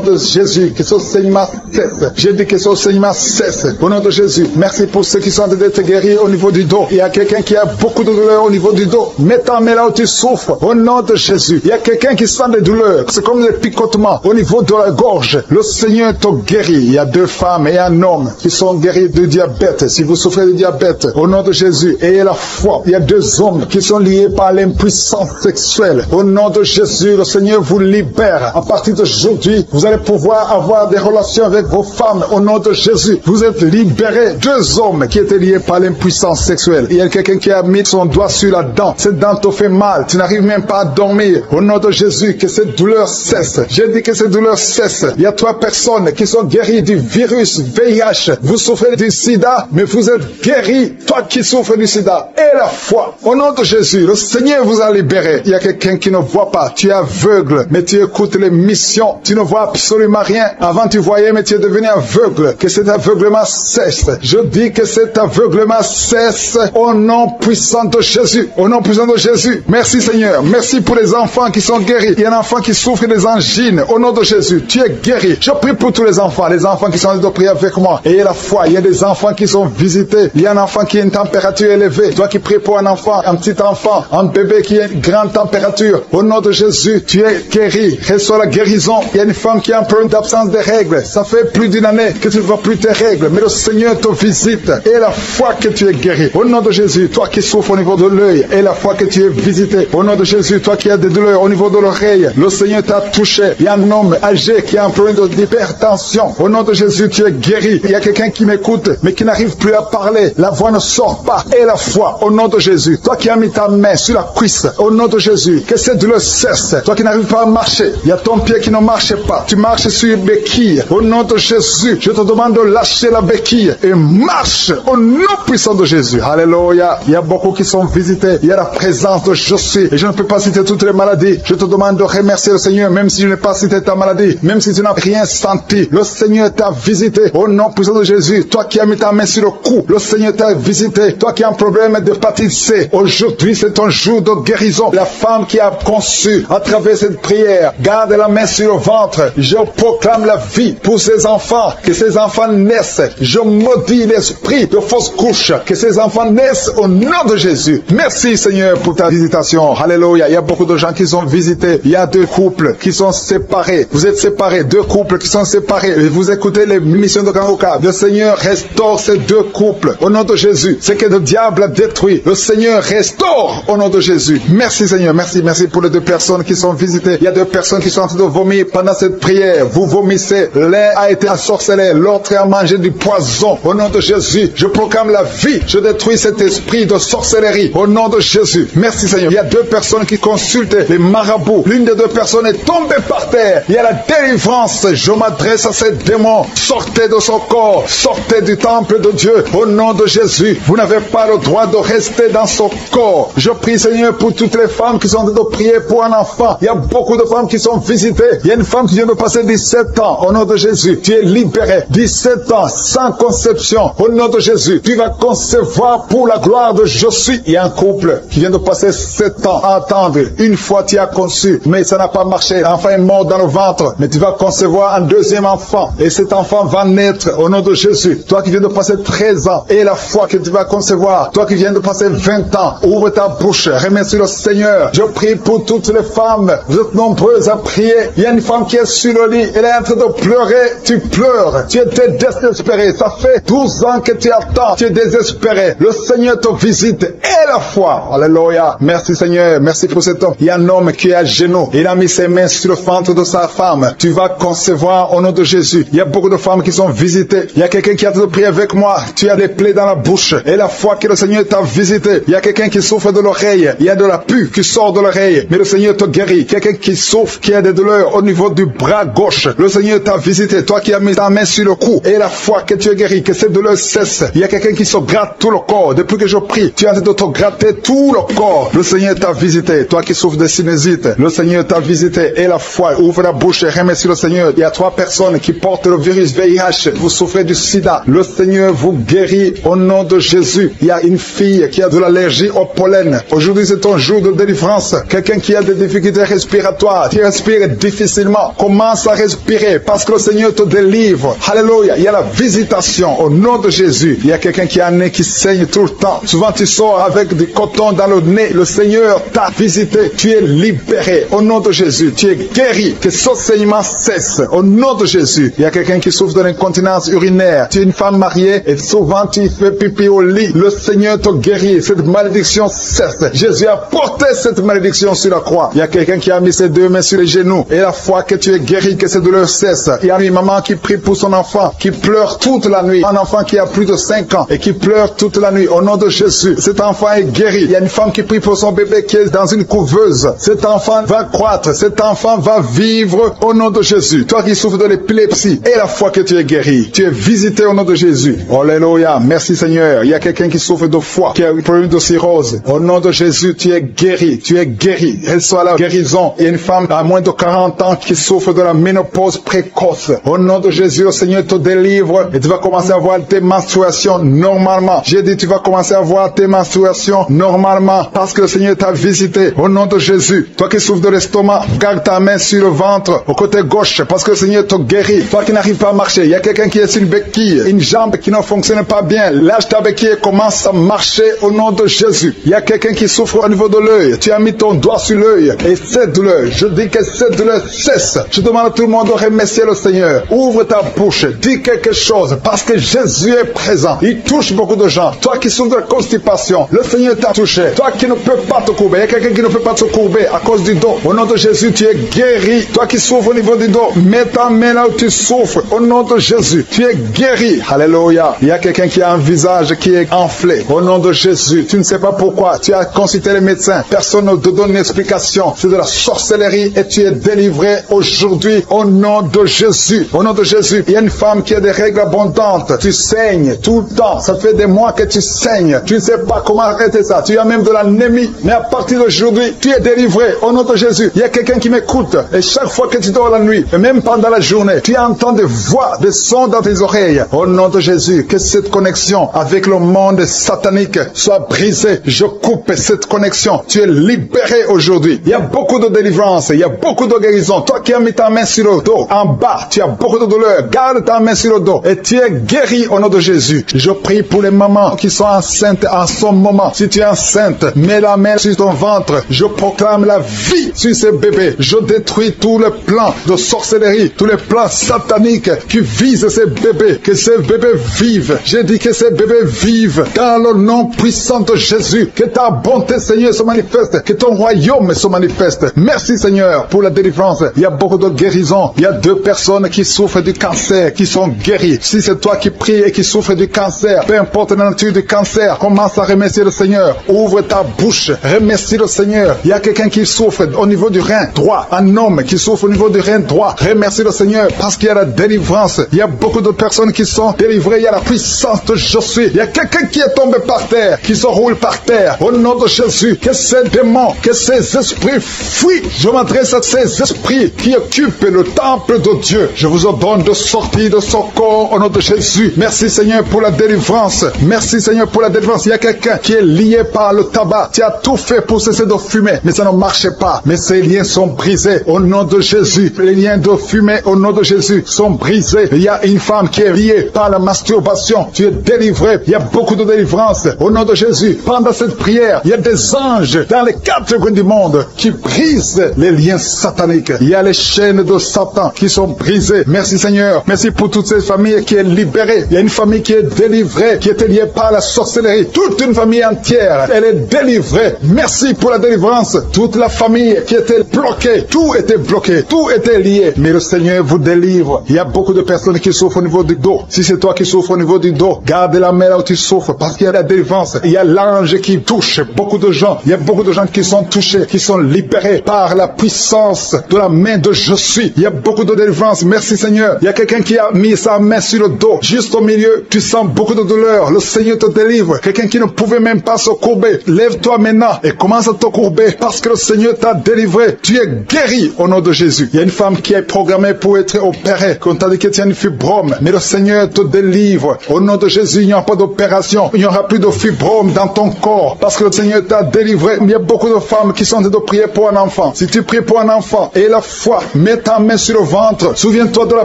de Jésus. Que ce saignement cesse. Je dis que ce saignement cesse. Au nom de Jésus. Merci pour ceux qui sont en train d'être guéris au niveau du dos. Il y a quelqu'un qui a beaucoup de douleurs au niveau du dos. Mets ta main là où tu souffres. Au nom de Jésus. Il y a quelqu'un qui sent des douleurs. C'est comme des picotements au niveau de la gorge. Le Seigneur te guérit. Il y a 2 femmes et un homme qui sont guéris du diabète. Si vous souffrez de diabète, au nom de Jésus, ayez la foi. Il y a 2 hommes qui sont liés par l'impuissance sexuelle. Au nom de Jésus, le Seigneur vous libère. À partir d'aujourd'hui, vous allez pouvoir avoir des relations avec vos femmes. Au nom de Jésus, vous êtes libérés. 2 hommes qui étaient liés par l'impuissance sexuelle. Il y a quelqu'un qui a mis son doigt sur la dent. Cette dent te fait mal. Tu n'arrives même pas à dormir. Au nom de Jésus, que cette douleur cesse. J'ai dit que cette douleur cesse. Il y a 3 personnes qui sont guéries du virus VIH. Vous souffrez du sida, mais vous êtes guéris. Toi qui souffres du sida, et la foi. Au nom de Jésus, le Seigneur vous a libéré. Il y a quelqu'un qui ne voit pas. Tu es aveugle, mais tu écoutes les missions. Tu ne vois absolument rien. Avant tu voyais, mais tu es devenu aveugle. Que cet aveuglement cesse. Je dis que cet aveuglement cesse au nom puissant de Jésus. Au nom puissant de Jésus. Merci Seigneur. Merci pour les enfants qui sont guéris. Il y a un enfant qui souffre des angines. Au nom de Jésus, tu es guéri. Je prie pour tous les enfants qui sont en train de prier avec moi. Ayez la foi. Il y a des enfants qui sont visités. Il y a un enfant qui a une température élevée. Toi qui pries pour un enfant, un petit enfant, un bébé qui a une grande température. Au nom de Jésus, tu es guéri. guéri. Reçois la guérison. Il y a une femme qui a un problème d'absence de règles. Ça fait plus d'1 année que tu ne vois plus tes règles. Mais le Seigneur te visite. Et la foi que tu es guéri. Au nom de Jésus, toi qui souffres au niveau de l'œil. Et la foi que tu es visité. Au nom de Jésus, toi qui as des douleurs au niveau de l'oreille. Le Seigneur t'a touché. Il y a un homme âgé qui a un problème d'hypertension. Au nom de Jésus, tu es guéri. Il y a quelqu'un qui m'écoute, mais qui n'arrive plus à parler. La voix ne sort pas. Et la foi, au nom de Jésus. Toi qui as mis ta main sur la cuisse, au nom de Jésus, que cette douleur cesse. Toi qui n'arrives pas à marcher, il y a ton pied qui ne marche pas. Tu marches sur une béquille. Au nom de Jésus, je te demande de lâcher la béquille et marche au nom puissant de Jésus. Alléluia. Il y a beaucoup qui sont visités. Il y a la présence de je suis. Et je ne peux pas citer toutes les maladies. Je te demande de remercier le Seigneur, même si je n'ai pas cité ta maladie, même si tu n'as rien senti. Le Seigneur t'a visité. Au nom puissant de Jésus, toi qui as mis ta main sur le cou, le Seigneur t'a visité. Toi qui as un problème d'hépatite C, aujourd'hui c'est ton jour de guérison. La femme qui a conçu à travers cette prière, garde la main sur le ventre. Je proclame la vie pour ses enfants, que ces enfants naissent. Je maudis l'esprit de fausse couche, que ces enfants naissent au nom de Jésus. Merci Seigneur pour ta visitation. Alléluia. Il y a beaucoup de gens qui sont visités. Il y a 2 couples qui sont séparés. Vous êtes séparés, 2 couples qui sont séparés. Et vous écoutez les missions de Kangoka. Le Seigneur restaure ces 2 couples au nom de Jésus. Ce que le diable a détruit, le Seigneur restaure au nom de Jésus. Merci Seigneur. Merci pour les 2 personnes qui sont visitées. Il y a 2 personnes qui sont en train de vomir pendant cette prière. Vous vomissez. L'un a été ensorcelé, l'autre a mangé du poison. Au nom de Jésus, je proclame la vie. Je détruis cet esprit de sorcellerie au nom de Jésus. Merci Seigneur. Il y a 2 personnes qui consultent les marabouts. L'une des 2 personnes est tombée par terre. Il y a la délivrance. Je m'adresse à ces démons. Sortez de son corps. Sortez du temple de Dieu. Au nom de Jésus. Vous n'avez pas le droit de rester dans son corps. Je prie Seigneur pour toutes les femmes qui sont en train de prier pour un enfant. Il y a beaucoup de femmes qui sont visitées. Il y a une femme qui vient de passer 17 ans. Au nom de Jésus. Tu es libéré. 17 ans sans conception. Au nom de Jésus. Tu vas concevoir pour la gloire de je suis. Il y a un couple qui vient de passer 7 ans à attendre. Une fois tu as conçu, mais ça n'a pas marché. L'enfant est mort dans le ventre. Mais tu vas concevoir un 2e enfant. Et cet enfant va naître au nom de Jésus. Toi qui viens de passer 13 ans. Et la foi que tu vas concevoir. Toi qui viens de passer 20 ans. Ouvre ta bouche. Remercie le Seigneur. Je prie pour toutes les femmes. Vous êtes nombreuses à prier. Il y a une femme qui est sur le lit. Elle est en train de pleurer. Tu pleures. Tu étais désespéré. Ça fait 12 ans que tu attends. Tu es désespéré. Le Seigneur te visite. Et la foi. Alléluia. Merci Seigneur. Merci pour cet homme. Il y a un homme qui est à genoux. Il a mis ses mains sur le ventre de sa femme. Tu vas concevoir au nom de Jésus. Il y a beaucoup de femmes qui sont visitées. Il y a quelqu'un qui a de prier avec moi. Tu as des plaies dans la bouche. Et la foi que le Seigneur t'a visité. Il y a quelqu'un qui souffre de l'oreille. Il y a de la pus qui sort de l'oreille. Mais le Seigneur te guérit. Quelqu'un qui souffre, qui a des douleurs au niveau du bras gauche. Le Seigneur t'a visité. Toi qui as mis ta main sur le cou. Et la foi que tu es guéri. Que cette douleur cesse. Il y a quelqu'un qui se gratte tout le corps. Depuis que je prie, tu es en train de te gratter tout le corps. Le Seigneur t'a visité. Toi qui souffres de sinusite. Le Seigneur t'a visité. Et la foi. Ouvre la bouche et remercie le Seigneur. Il y a 3 personnes qui portent le virus VIH. Vous souffrez du sida. Le Seigneur vous guérit au nom de Jésus. Il y a une fille qui a de l'allergie au pollen. Aujourd'hui, c'est ton jour de délivrance. Quelqu'un qui a des difficultés respiratoires. Tu respires difficilement. Commence à respirer parce que le Seigneur te délivre. Alléluia. Il y a la visitation au nom de Jésus. Il y a quelqu'un qui a un nez qui saigne tout le temps. Souvent, tu sors avec du coton dans le nez. Le Seigneur t'a visité. Tu es libéré au nom de Jésus. Tu es guéri. Que ce saignement cesse au nom de Jésus. Il y a quelqu'un qui souffre de l'incontinence urinaire. Tu es une femme mariée et souvent tu fais pipi au lit. Le Seigneur te guérit. Cette malédiction cesse. Jésus a porté cette malédiction sur la croix. Il y a quelqu'un qui a mis ses 2 mains sur les genoux. Et la foi que tu es guéri, que cette douleur cesse. Il y a une maman qui prie pour son enfant, qui pleure toute la nuit. Un enfant qui a plus de 5 ans et qui pleure toute la nuit. Au nom de Jésus, cet enfant est guéri. Il y a une femme qui prie pour son bébé qui est dans une couveuse. Cet enfant va croître. Cet enfant va vivre au nom de Jésus. Toi qui souffres de l'épilepsie, et la foi que tu es guéri. Tu es visité au nom de Jésus. Alléluia. Merci Seigneur. Il y a quelqu'un qui souffre de foie, qui a un problème de cirrhose. Au nom de Jésus, tu es guéri. Tu es guéri. Reçois la guérison. Il y a une femme à moins de 40 ans qui souffre de la ménopause précoce. Au nom de Jésus, le Seigneur te délivre et tu vas commencer à voir tes menstruations normalement. J'ai dit, tu vas commencer à voir tes menstruations normalement parce que le Seigneur t'a visité. Au nom de Jésus. Toi qui souffres de l'estomac, garde ta main sur le ventre, au côté gauche, parce que le Seigneur te guérit. Toi qui n'arrives pas à marcher, il y a quelqu'un qui est sur une béquille, une jambe qui ne fonctionne pas bien. Lâche ta béquille et commence à marcher au nom de Jésus. Il y a quelqu'un qui souffre au niveau de l'œil. Tu as mis ton doigt sur l'œil et cette douleur, je dis que cette douleur cesse. Je demande à tout le monde de remercier le Seigneur. Ouvre ta bouche, dis quelque chose, parce que Jésus est présent. Il touche beaucoup de gens. Toi qui souffres de la constipation, le Seigneur t'a touché. Toi qui ne peux pas te courber, il y a quelqu'un qui ne peut pas se courber à cause du dos. Au nom de Jésus, tu es guéri. Toi qui souffres au niveau du dos, mets ta main là où tu souffres. Au nom de Jésus, tu es guéri. Alléluia. Il y a quelqu'un qui a un visage qui est enflé. Au nom de Jésus, tu ne sais pas pourquoi. Tu as consulté les médecins. Personne ne te donne une explication. C'est de la sorcellerie et tu es délivré aujourd'hui au nom de Jésus. Au nom de Jésus, il y a une femme qui a des règles abondantes. Tu saignes tout le temps. Ça fait des mois que tu saignes. Tu ne sais pas comment arrêter ça. Tu as même de l'anémie. Mais à partir d'aujourd'hui, tu es délivré au nom de Jésus. Il y a quelqu'un qui m'écoute. Et chaque fois que tu dors la nuit, et même pendant la journée, tu entends des voix, des sons dans tes oreilles. Au nom de Jésus, que cette connexion avec le monde satanique soit brisée. Je coupe cette connexion. Tu es libéré aujourd'hui. Il y a beaucoup de délivrance. Il y a beaucoup de guérison. Toi qui as mis ta main sur le dos, en bas, tu as beaucoup de douleur. Garde ta main sur le dos et tu es guéri au nom de Jésus. Je prie pour les mamans qui sont enceintes en ce moment. Si tu es enceinte, mets la main sur ton ventre. Je proclame la vie sur ces bébés. Je détruis tous les plans de sorcellerie, tous les plans sataniques qui visent ces bébés. Que ces bébés vivent. J'ai dit que ces bébés vivent dans le nom puissant de Jésus. Que ta bonté, Seigneur, se manifeste. Que ton royaume se manifeste. Merci, Seigneur, pour la délivrance. Il y a beaucoup de guérisons. Il y a 2 personnes qui souffrent du cancer, qui sont guéries. Si c'est toi qui pries et qui souffres du cancer, peu importe la nature du cancer, commence à remercier le Seigneur. Ouvre ta bouche. Remercie le Seigneur. Il y a quelqu'un qui souffre au niveau du rein droit. Un homme qui souffre au niveau du rein droit. Remercie le Seigneur parce qu'il y a la délivrance. Il y a beaucoup de personnes qui sont délivrées. Il y a la puissance de Je suis. Il y a quelqu'un qui est tombé par terre, qui se roule par terre. Au nom de Jésus, que ces démons, que ces esprits fuient. Je m'adresse à ces esprits qui occupent le temple de Dieu. Je vous ordonne de sortir de ce corps au nom de Jésus. Merci Seigneur pour la délivrance. Merci Seigneur pour la délivrance. Il y a quelqu'un qui est lié par le tabac. Tu as tout fait pour cesser de fumer, mais ça ne marchait pas. Mais ces liens sont brisés au nom de Jésus. Les liens de fumée au nom de Jésus sont brisés. Il y a une femme qui est liée par la masturbation. Tu es délivré. Il y a beaucoup de délivrance au nom de Jésus. Pendant cette prière, il y a des anges dans les 4 coins du monde qui brisent les liens sataniques. Il y a les chaînes de Satan qui sont brisées. Merci Seigneur. Merci pour toutes ces familles qui est libérée. Il y a une famille qui est délivrée, qui était liée par la sorcellerie. Toute une famille entière, elle est délivrée. Merci pour la délivrance. Toute la famille qui était bloquée, tout était bloqué, tout était lié. Mais le Seigneur vous délivre. Il y a beaucoup de personnes qui souffrent au niveau du dos. Si c'est toi qui souffres au niveau du dos, garde la main là où tu souffres parce qu'il y a la délivrance. Il y a l'ange qui touche beaucoup de gens. Il y a beaucoup de gens qui sont touchés, qui sont libérés par la puissance de la main de Je suis. Il y a beaucoup de délivrance. Merci Seigneur. Il y a quelqu'un qui a mis sa main sur le dos. Juste au milieu, tu sens beaucoup de douleur. Le Seigneur te délivre. Quelqu'un qui ne pouvait même pas se courber. Lève-toi maintenant et commence à te courber parce que le Seigneur t'a délivré. Tu es guéri au nom de Jésus. Il y a une femme qui est programmée pour être opérée. Quand t'a dit que tu as une fibrome, mais le Seigneur te délivre. Au nom de Jésus, il n'y aura pas d'opération. Il n'y aura plus de fibrome dans ton corps parce que le Seigneur t'a délivré. Il y a beaucoup de femmes qui sont en train de prier pour un enfant. Si tu pries pour un enfant et la foi, mets ta main sur le ventre. Souviens-toi de la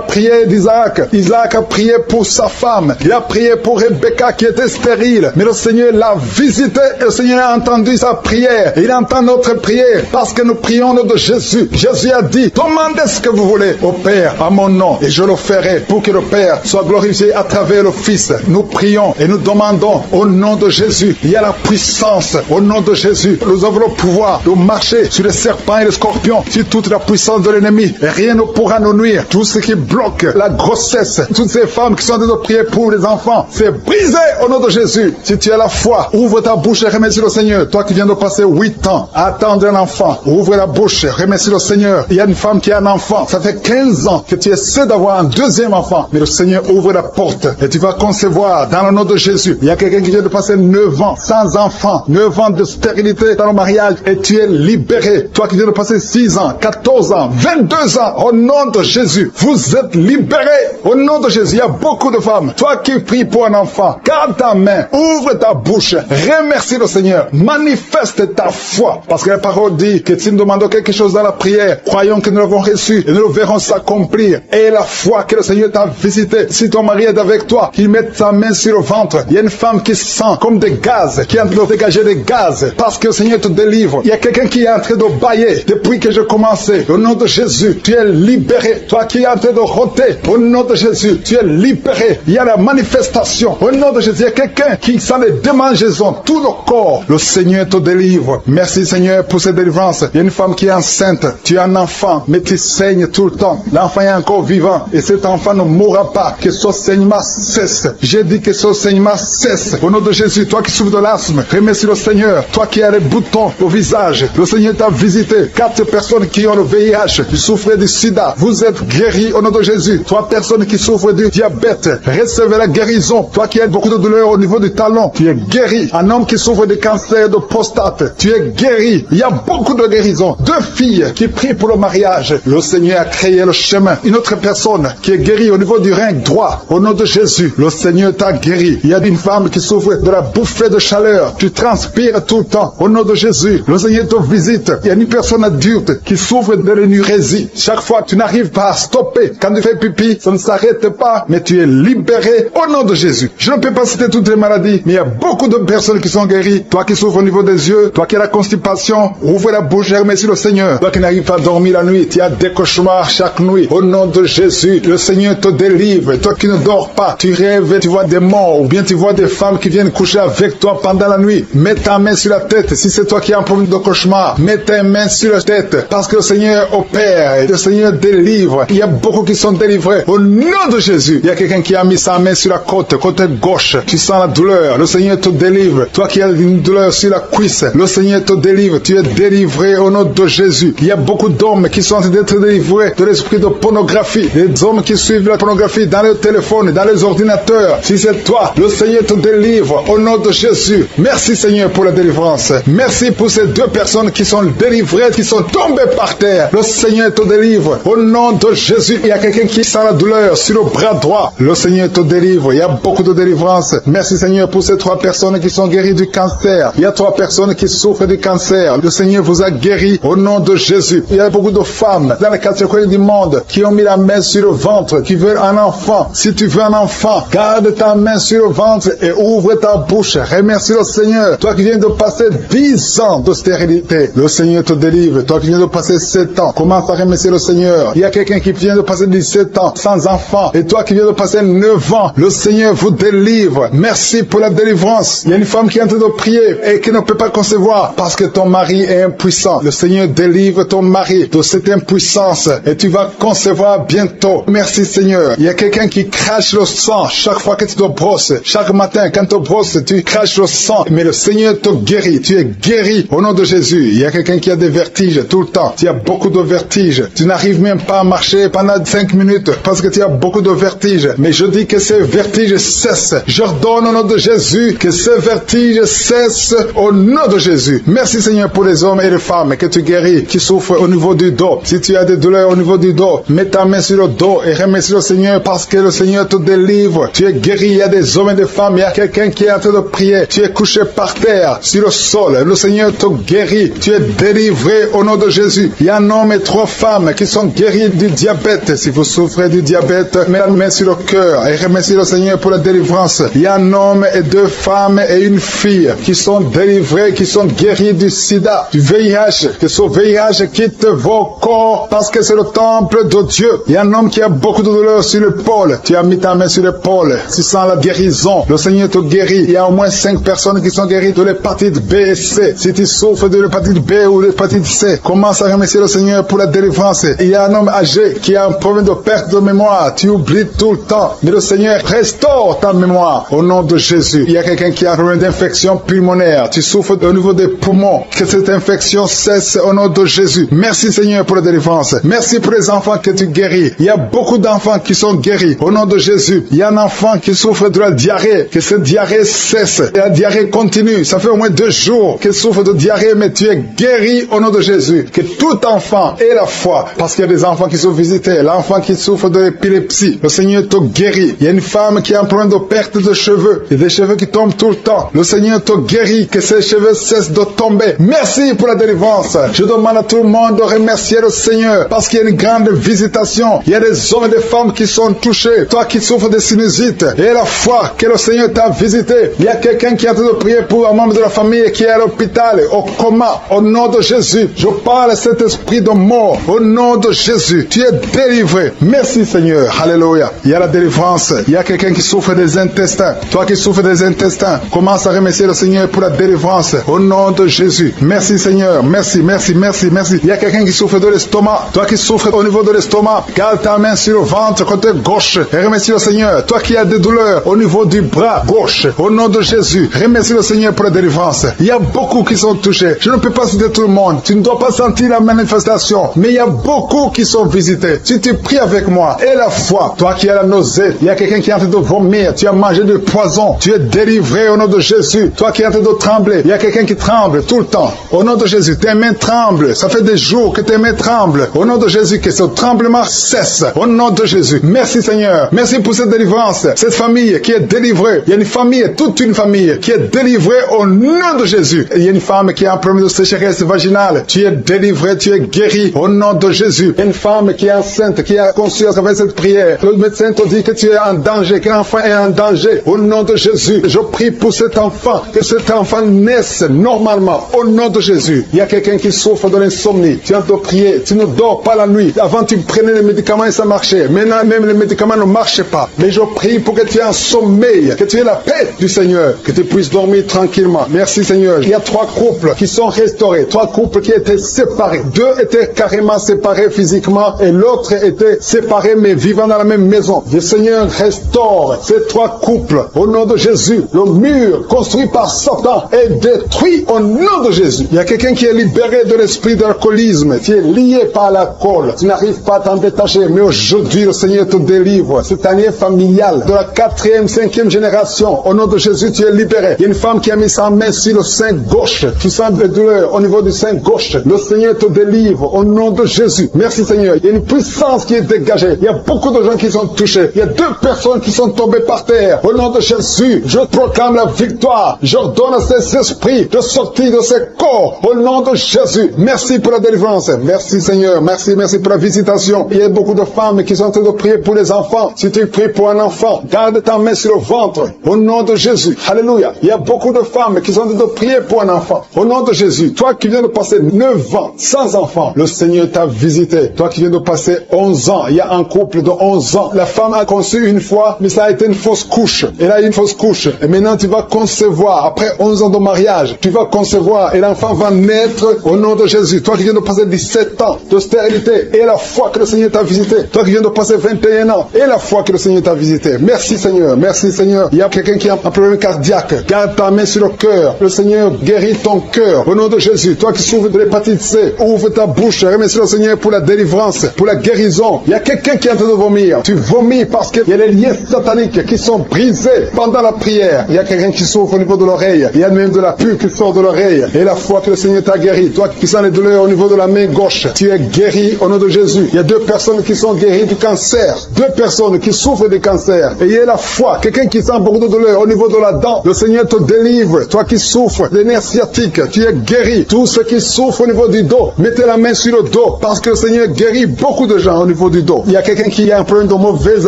prière d'Isaac. Isaac a prié pour sa femme. Il a prié pour Rebecca qui était stérile. Mais le Seigneur l'a visité et le Seigneur a entendu sa prière. Et il entend notre prière parce que nous prions au nom de Jésus. Jésus a dit, demandez ce que vous voulez au Père à mon nom et je le ferai pour que le Père soit glorifié à travers le Fils. Nous prions et nous demandons au nom de Jésus. Il y a la puissance au nom de Jésus. Nous avons le pouvoir de marcher sur les serpents et les scorpions, sur toute la puissance de l'ennemi. Et rien ne pourra nous nuire. Tout ce qui bloque la grossesse, toutes ces femmes qui sont en train de prier pour les enfants, c'est brisé au nom de Jésus. Si tu as la foi, ouvre ta bouche et remercie le Seigneur. Toi qui viens de passer 8 ans à attendre un enfant, ouvre la bouche, remercie le Seigneur. Il y a une femme qui a un enfant, ça fait 15 ans que tu essaies d'avoir un deuxième enfant, mais le Seigneur ouvre la porte et tu vas concevoir dans le nom de Jésus. Il y a quelqu'un qui vient de passer 9 ans sans enfant, 9 ans de stérilité dans le mariage et tu es libéré. Toi qui viens de passer 6 ans, 14 ans, 22 ans, au nom de Jésus, vous êtes libérés Au nom de Jésus, il y a beaucoup de femmes. Toi qui pries pour un enfant, garde ta main, ouvre ta bouche, remercie le Seigneur, manifeste ta foi. Parce que la parole dit que si nous demandons quelque chose dans la prière, croyons que nous l'avons reçu et nous le verrons s'accomplir. Et la foi que le Seigneur t'a visité, si ton mari est avec toi, qu'il mette sa main sur le ventre. Il y a une femme qui sent comme des gaz, qui est en train de dégager des gaz, parce que le Seigneur te délivre. Il y a quelqu'un qui est en train de bailler depuis que j'ai commencé. Au nom de Jésus, tu es libéré. Toi qui es en train de rôter, au nom de Jésus, tu es libéré. Il y a la manifestation. Au nom de Jésus, il y a quelqu'un qui sent les démangeaisons, tout le corps. Le Seigneur te délivre. Merci Seigneur pour cette délivrance. Il y a une femme qui est enceinte. Tu as un enfant, mais tu saignes tout le temps. L'enfant est encore vivant et cet enfant ne mourra pas. Que ce saignement cesse. J'ai dit que ce saignement cesse. Au nom de Jésus, toi qui souffres de l'asthme, remercie le Seigneur. Toi qui as les boutons au visage, le Seigneur t'a visité. 4 personnes qui ont le VIH, qui souffrent du sida, vous êtes guéris au nom de Jésus. 3 personnes qui souffrent du diabète, recevez la guérison. Toi qui as beaucoup de douleurs au niveau du talon, tu es guéri. Un homme qui souffre de cancer de prostate, tu es guéri. Il y a beaucoup de guérisons. 2 filles qui prient pour le mariage, le Seigneur a créé le chemin. Une autre personne qui est guérie au niveau du rein droit, au nom de Jésus, le Seigneur t'a guéri. Il y a une femme qui souffre de la bouffée de chaleur, tu transpires tout le temps, au nom de Jésus, le Seigneur te visite. Il y a une personne adulte qui souffre de l'énurésie. Chaque fois tu n'arrives pas à stopper, quand tu fais pipi, ça ne s'arrête pas, mais tu es libéré au nom de Jésus. Je ne peux pas citer toutes les maladies, mais il y a beaucoup de personnes qui sont guéries. Toi qui souffres au niveau des yeux, toi qui as la constipation, ouvre la bouche et remercie le Seigneur. Toi qui n'arrives pas à dormir la nuit, tu as des cauchemars chaque nuit. Au nom de Jésus, le Seigneur te délivre. Toi qui ne dors pas, tu rêves, tu vois des morts, ou bien tu vois des femmes qui viennent coucher avec toi pendant la nuit. Mets ta main sur la tête. Si c'est toi qui as un problème de cauchemar, mets ta main sur la tête, parce que le Seigneur opère, et le Seigneur délivre. Il y a beaucoup qui sont délivrés. Au nom de Jésus, il y a quelqu'un qui a mis sa main sur la côte gauche. Tu sens la douleur. Le Seigneur te délivre. Toi qui as une douleur sur la cuisse, le Seigneur te délivre. Tu es délivré au nom de Jésus. Il y a beaucoup d'hommes qui sont en train d'être délivrés de l'esprit de pornographie. Les hommes qui suivent la pornographie dans les téléphones, dans les ordinateurs. Si c'est toi, le Seigneur te délivre au nom de Jésus. Merci Seigneur pour la délivrance. Merci pour ces 2 personnes qui sont délivrées, qui sont tombées par terre. Le Seigneur te délivre au nom de Jésus. Il y a quelqu'un qui sent la douleur sur le bras droit. Le Seigneur te délivre. Il y a beaucoup de délivrance. Merci Seigneur pour ces 3 personnes qui sont guéries du cancer. Il y a 3 personnes qui souffrent du cancer. Le Seigneur vous a guéri au nom de Jésus. Il y a beaucoup de femmes dans les 4 coins du monde qui ont mis la main sur le ventre, qui veulent un enfant. Si tu veux un enfant, garde ta main sur le ventre et ouvre ta bouche. Remercie le Seigneur. Toi qui viens de passer 10 ans de stérilité, le Seigneur te délivre. Toi qui viens de passer 7 ans, commence à remercier le Seigneur. Il y a quelqu'un qui vient de passer 17 ans sans enfant, et toi qui viens de passer 9 ans, le Seigneur vous délivre. Merci pour la délivrance. Il y a une femme qui est en train de prier et qui ne peut pas concevoir parce que ton mari est impuissant. Le Seigneur délivre ton mari de cette impuissance et tu vas concevoir bientôt. Merci Seigneur. Il y a quelqu'un qui crache le sang chaque fois que tu te brosses. Chaque matin quand tu te brosses, tu craches le sang, mais le Seigneur te guérit. Tu es guéri au nom de Jésus. Il y a quelqu'un qui a des vertiges tout le temps. Tu as beaucoup de vertiges. Tu n'arrives même pas à marcher pendant 5 minutes parce que tu as beaucoup de vertiges. Mais je dis que ces vertiges cessent. J'ordonne au nom de Jésus que ces vertiges cessent au nom de Jésus. Merci Seigneur pour les hommes et les femmes que tu guéris, qui souffrent au niveau du dos. Si tu as des douleurs au niveau du dos, mets ta main sur le dos et remercie le Seigneur parce que le Seigneur te délivre. Tu es guéri. Il y a des hommes et des femmes. Il y a quelqu'un qui est en train de prier. Tu es couché par terre, sur le sol. Le Seigneur te guérit. Tu es délivré au nom de Jésus. Il y a un homme et 3 femmes qui sont guéris du diabète. Si vous souffrez du diabète, mets la main sur le cœur et remercie le Seigneur pour la délivrance. Il y a un homme et 2 femmes et une fille qui sont délivrés, qui sont guéris du sida, du VIH. Que ce VIH quitte vos corps parce que c'est le temple de Dieu. Il y a un homme qui a beaucoup de douleur sur l'épaule. Tu as mis ta main sur l'épaule. Tu sens la guérison. Le Seigneur te guérit. Il y a au moins 5 personnes qui sont guéries de l'hépatite B et C. Si tu souffres de l'hépatite B ou de l'hépatite C, commence à remercier le Seigneur pour la délivrance. Il y a un homme âgé qui a un problème de perte de mémoire. Tu oublies tout le temps. Mais le Seigneur restaure ta mémoire au nom de Jésus. Il y a quelqu'un qui a un problème d'infection pulmonaire. Tu souffres au niveau des poumons. Que cette infection cesse au nom de Jésus. Merci Seigneur pour la délivrance. Merci pour les enfants que tu guéris. Il y a beaucoup d'enfants qui sont guéris au nom de Jésus. Il y a un enfant qui souffre de la diarrhée. Que cette diarrhée cesse. Et la diarrhée continue. Ça fait au moins 2 jours qu'il souffre de diarrhée, mais tu es guéri au nom de Jésus. Que tout enfant ait la foi. Parce qu'il y a des enfants qui sont visités. L'enfant qui souffre de d'épilepsie. Le Seigneur te guérit. Il y a une femme qui a un problème de perte de cheveux. Il y a des cheveux qui tombent tout le temps. Le Seigneur te guérit, que ces cheveux cessent de tomber. Merci pour la délivrance. Je demande à tout le monde de remercier le Seigneur parce qu'il y a une grande visitation. Il y a des hommes et des femmes qui sont touchés. Toi qui souffres de sinusite et la foi que le Seigneur t'a visité. Il y a quelqu'un qui est en train de prier pour un membre de la famille qui est à l'hôpital, au coma. Au nom de Jésus, je parle à cet esprit de mort. Au nom de Jésus, tu es délivré. Merci Seigneur. Alléluia. Il y a la délivrance. Il y a quelqu'un qui souffre des intestins. Toi qui souffres des intestins, commence à remercier le Seigneur pour la délivrance. Au nom de Jésus. Merci Seigneur. Merci, merci, merci, merci. Il y a quelqu'un qui souffre de l'estomac. Toi qui souffres au niveau de l'estomac, garde ta main sur le ventre côté gauche et remercie le Seigneur. Toi qui as des douleurs au niveau du bras gauche, au nom de Jésus, remercie le Seigneur pour la délivrance. Il y a beaucoup qui sont touchés. Je ne peux pas citer tout le monde. Tu ne dois pas sentir la manifestation, mais il y a beaucoup qui sont visités. Si tu pries avec moi et la foi, toi qui as la nausée, il y a quelqu'un qui est en train de vomir, tu as mangé du poison, tu es délivré au nom de Jésus. Toi qui es en train de trembler, il y a quelqu'un qui tremble tout le temps. Au nom de Jésus, tes mains tremblent. Ça fait des jours que tes mains tremblent. Au nom de Jésus, que ce tremblement cesse. Au nom de Jésus. Merci Seigneur. Merci pour cette délivrance. Cette famille qui est délivrée. Il y a une famille, toute une famille qui est délivrée au nom de Jésus. Il y a une femme qui a un problème de sécheresse vaginale. Tu es délivré, tu es guéri au nom de Jésus. Une femme qui est enceinte, qui a conçu à travers cette prière. Le médecin te dit que tu es en danger, que l'enfant est en danger. Au nom de Jésus, je prie pour cet enfant, que cet enfant naisse normalement. Au nom de Jésus. Il y a quelqu'un qui souffre de l'insomnie. Tu as de prier, tu ne dors pas la nuit. Avant, tu prenais les médicaments et ça marchait. Maintenant, même les médicaments ne marchent pas. Mais je prie pour que tu aies un sommeil, que tu aies la paix du Seigneur, que tu puisses dormir tranquillement. Merci Seigneur. Il y a 3 couples qui sont restaurés, 3 couples qui étaient séparés. 2 étaient carrément séparés physiquement et l'autre était séparé mais vivant dans la même maison. Le Seigneur restaure ces 3 couples au nom de Jésus. Le mur construit par Satan est détruit au nom de Jésus. Il y a quelqu'un qui est libéré de l'esprit d'alcoolisme. Tu es lié par l'alcool. Tu n'arrives pas à t'en détacher. Mais aujourd'hui, le Seigneur te délivre. Cette année familiale de la 4e, 5e génération. Au nom de Jésus, tu es libéré. Il y a une femme qui a mis sa main sur le sein gauche. Tu sens des douleurs au niveau du sein gauche. Le Seigneur te délivre au nom de Jésus. Merci Seigneur. Il y a une puissance qui est dégagée. Il y a beaucoup de gens qui sont touchés. Il y a 2 personnes qui sont tombées par terre. Au nom de Jésus, je proclame la victoire. J'ordonne à ces esprits de sortir de ces corps. Au nom de Jésus. Merci pour la délivrance. Merci Seigneur. Merci, merci pour la visitation. Il y a beaucoup de femmes qui sont en train de prier pour les enfants. Si tu pries pour un enfant, garde ta main sur le ventre. Au nom de Jésus. Alléluia. Il y a beaucoup de femmes qui sont en train de prier pour un enfant. Au nom de Jésus. Toi qui viens de passer 9 ans sans enfant, le Seigneur t'a visité. Toi qui viens de passer 11 ans, il y a un couple de 11 ans. La femme a conçu une fois, mais ça a été une fausse couche. Elle a eu une fausse couche. Et maintenant tu vas concevoir. Après 11 ans de mariage, tu vas concevoir et l'enfant va naître au nom de Jésus. Toi qui viens de passer 17 ans de stérilité et la foi que le Seigneur t'a visité. Toi qui viens de passer 21 ans et la foi que le Seigneur t'a visité. Merci Seigneur. Merci Seigneur. Il y a quelqu'un qui a un problème cardiaque. Garde ta main sur le cœur. Le Seigneur guérit ton cœur au nom de Jésus. Toi qui souffres de l'hépatite C, ouvre ta bouche. Remercie le Seigneur pour la délivrance, pour la guérison. Il y a quelqu'un qui est en train de vomir. Tu vomis parce qu'il y a les liens sataniques qui sont brisés pendant la prière. Il y a quelqu'un qui souffre au niveau de l'oreille. Il y a même de la pus qui sort de l'oreille. Et la foi que le Seigneur t'a guéri. Toi qui sens les douleurs au niveau de la main gauche, tu es guéri au nom de Jésus. Il y a 2 personnes qui sont guéries du cancer. 2 personnes qui souffrent du cancer. Et il y a la foi. Quelqu'un qui sent beaucoup de douleur au niveau de la dent. Le Seigneur te délivre. Toi qui souffres des nerfs sciatiques, tu es guéri. Tous ceux qui souffrent au niveau du dos, mettez la main sur le dos parce que le Seigneur guérit beaucoup de gens au niveau du dos. Il y a quelqu'un qui a un problème de mauvaise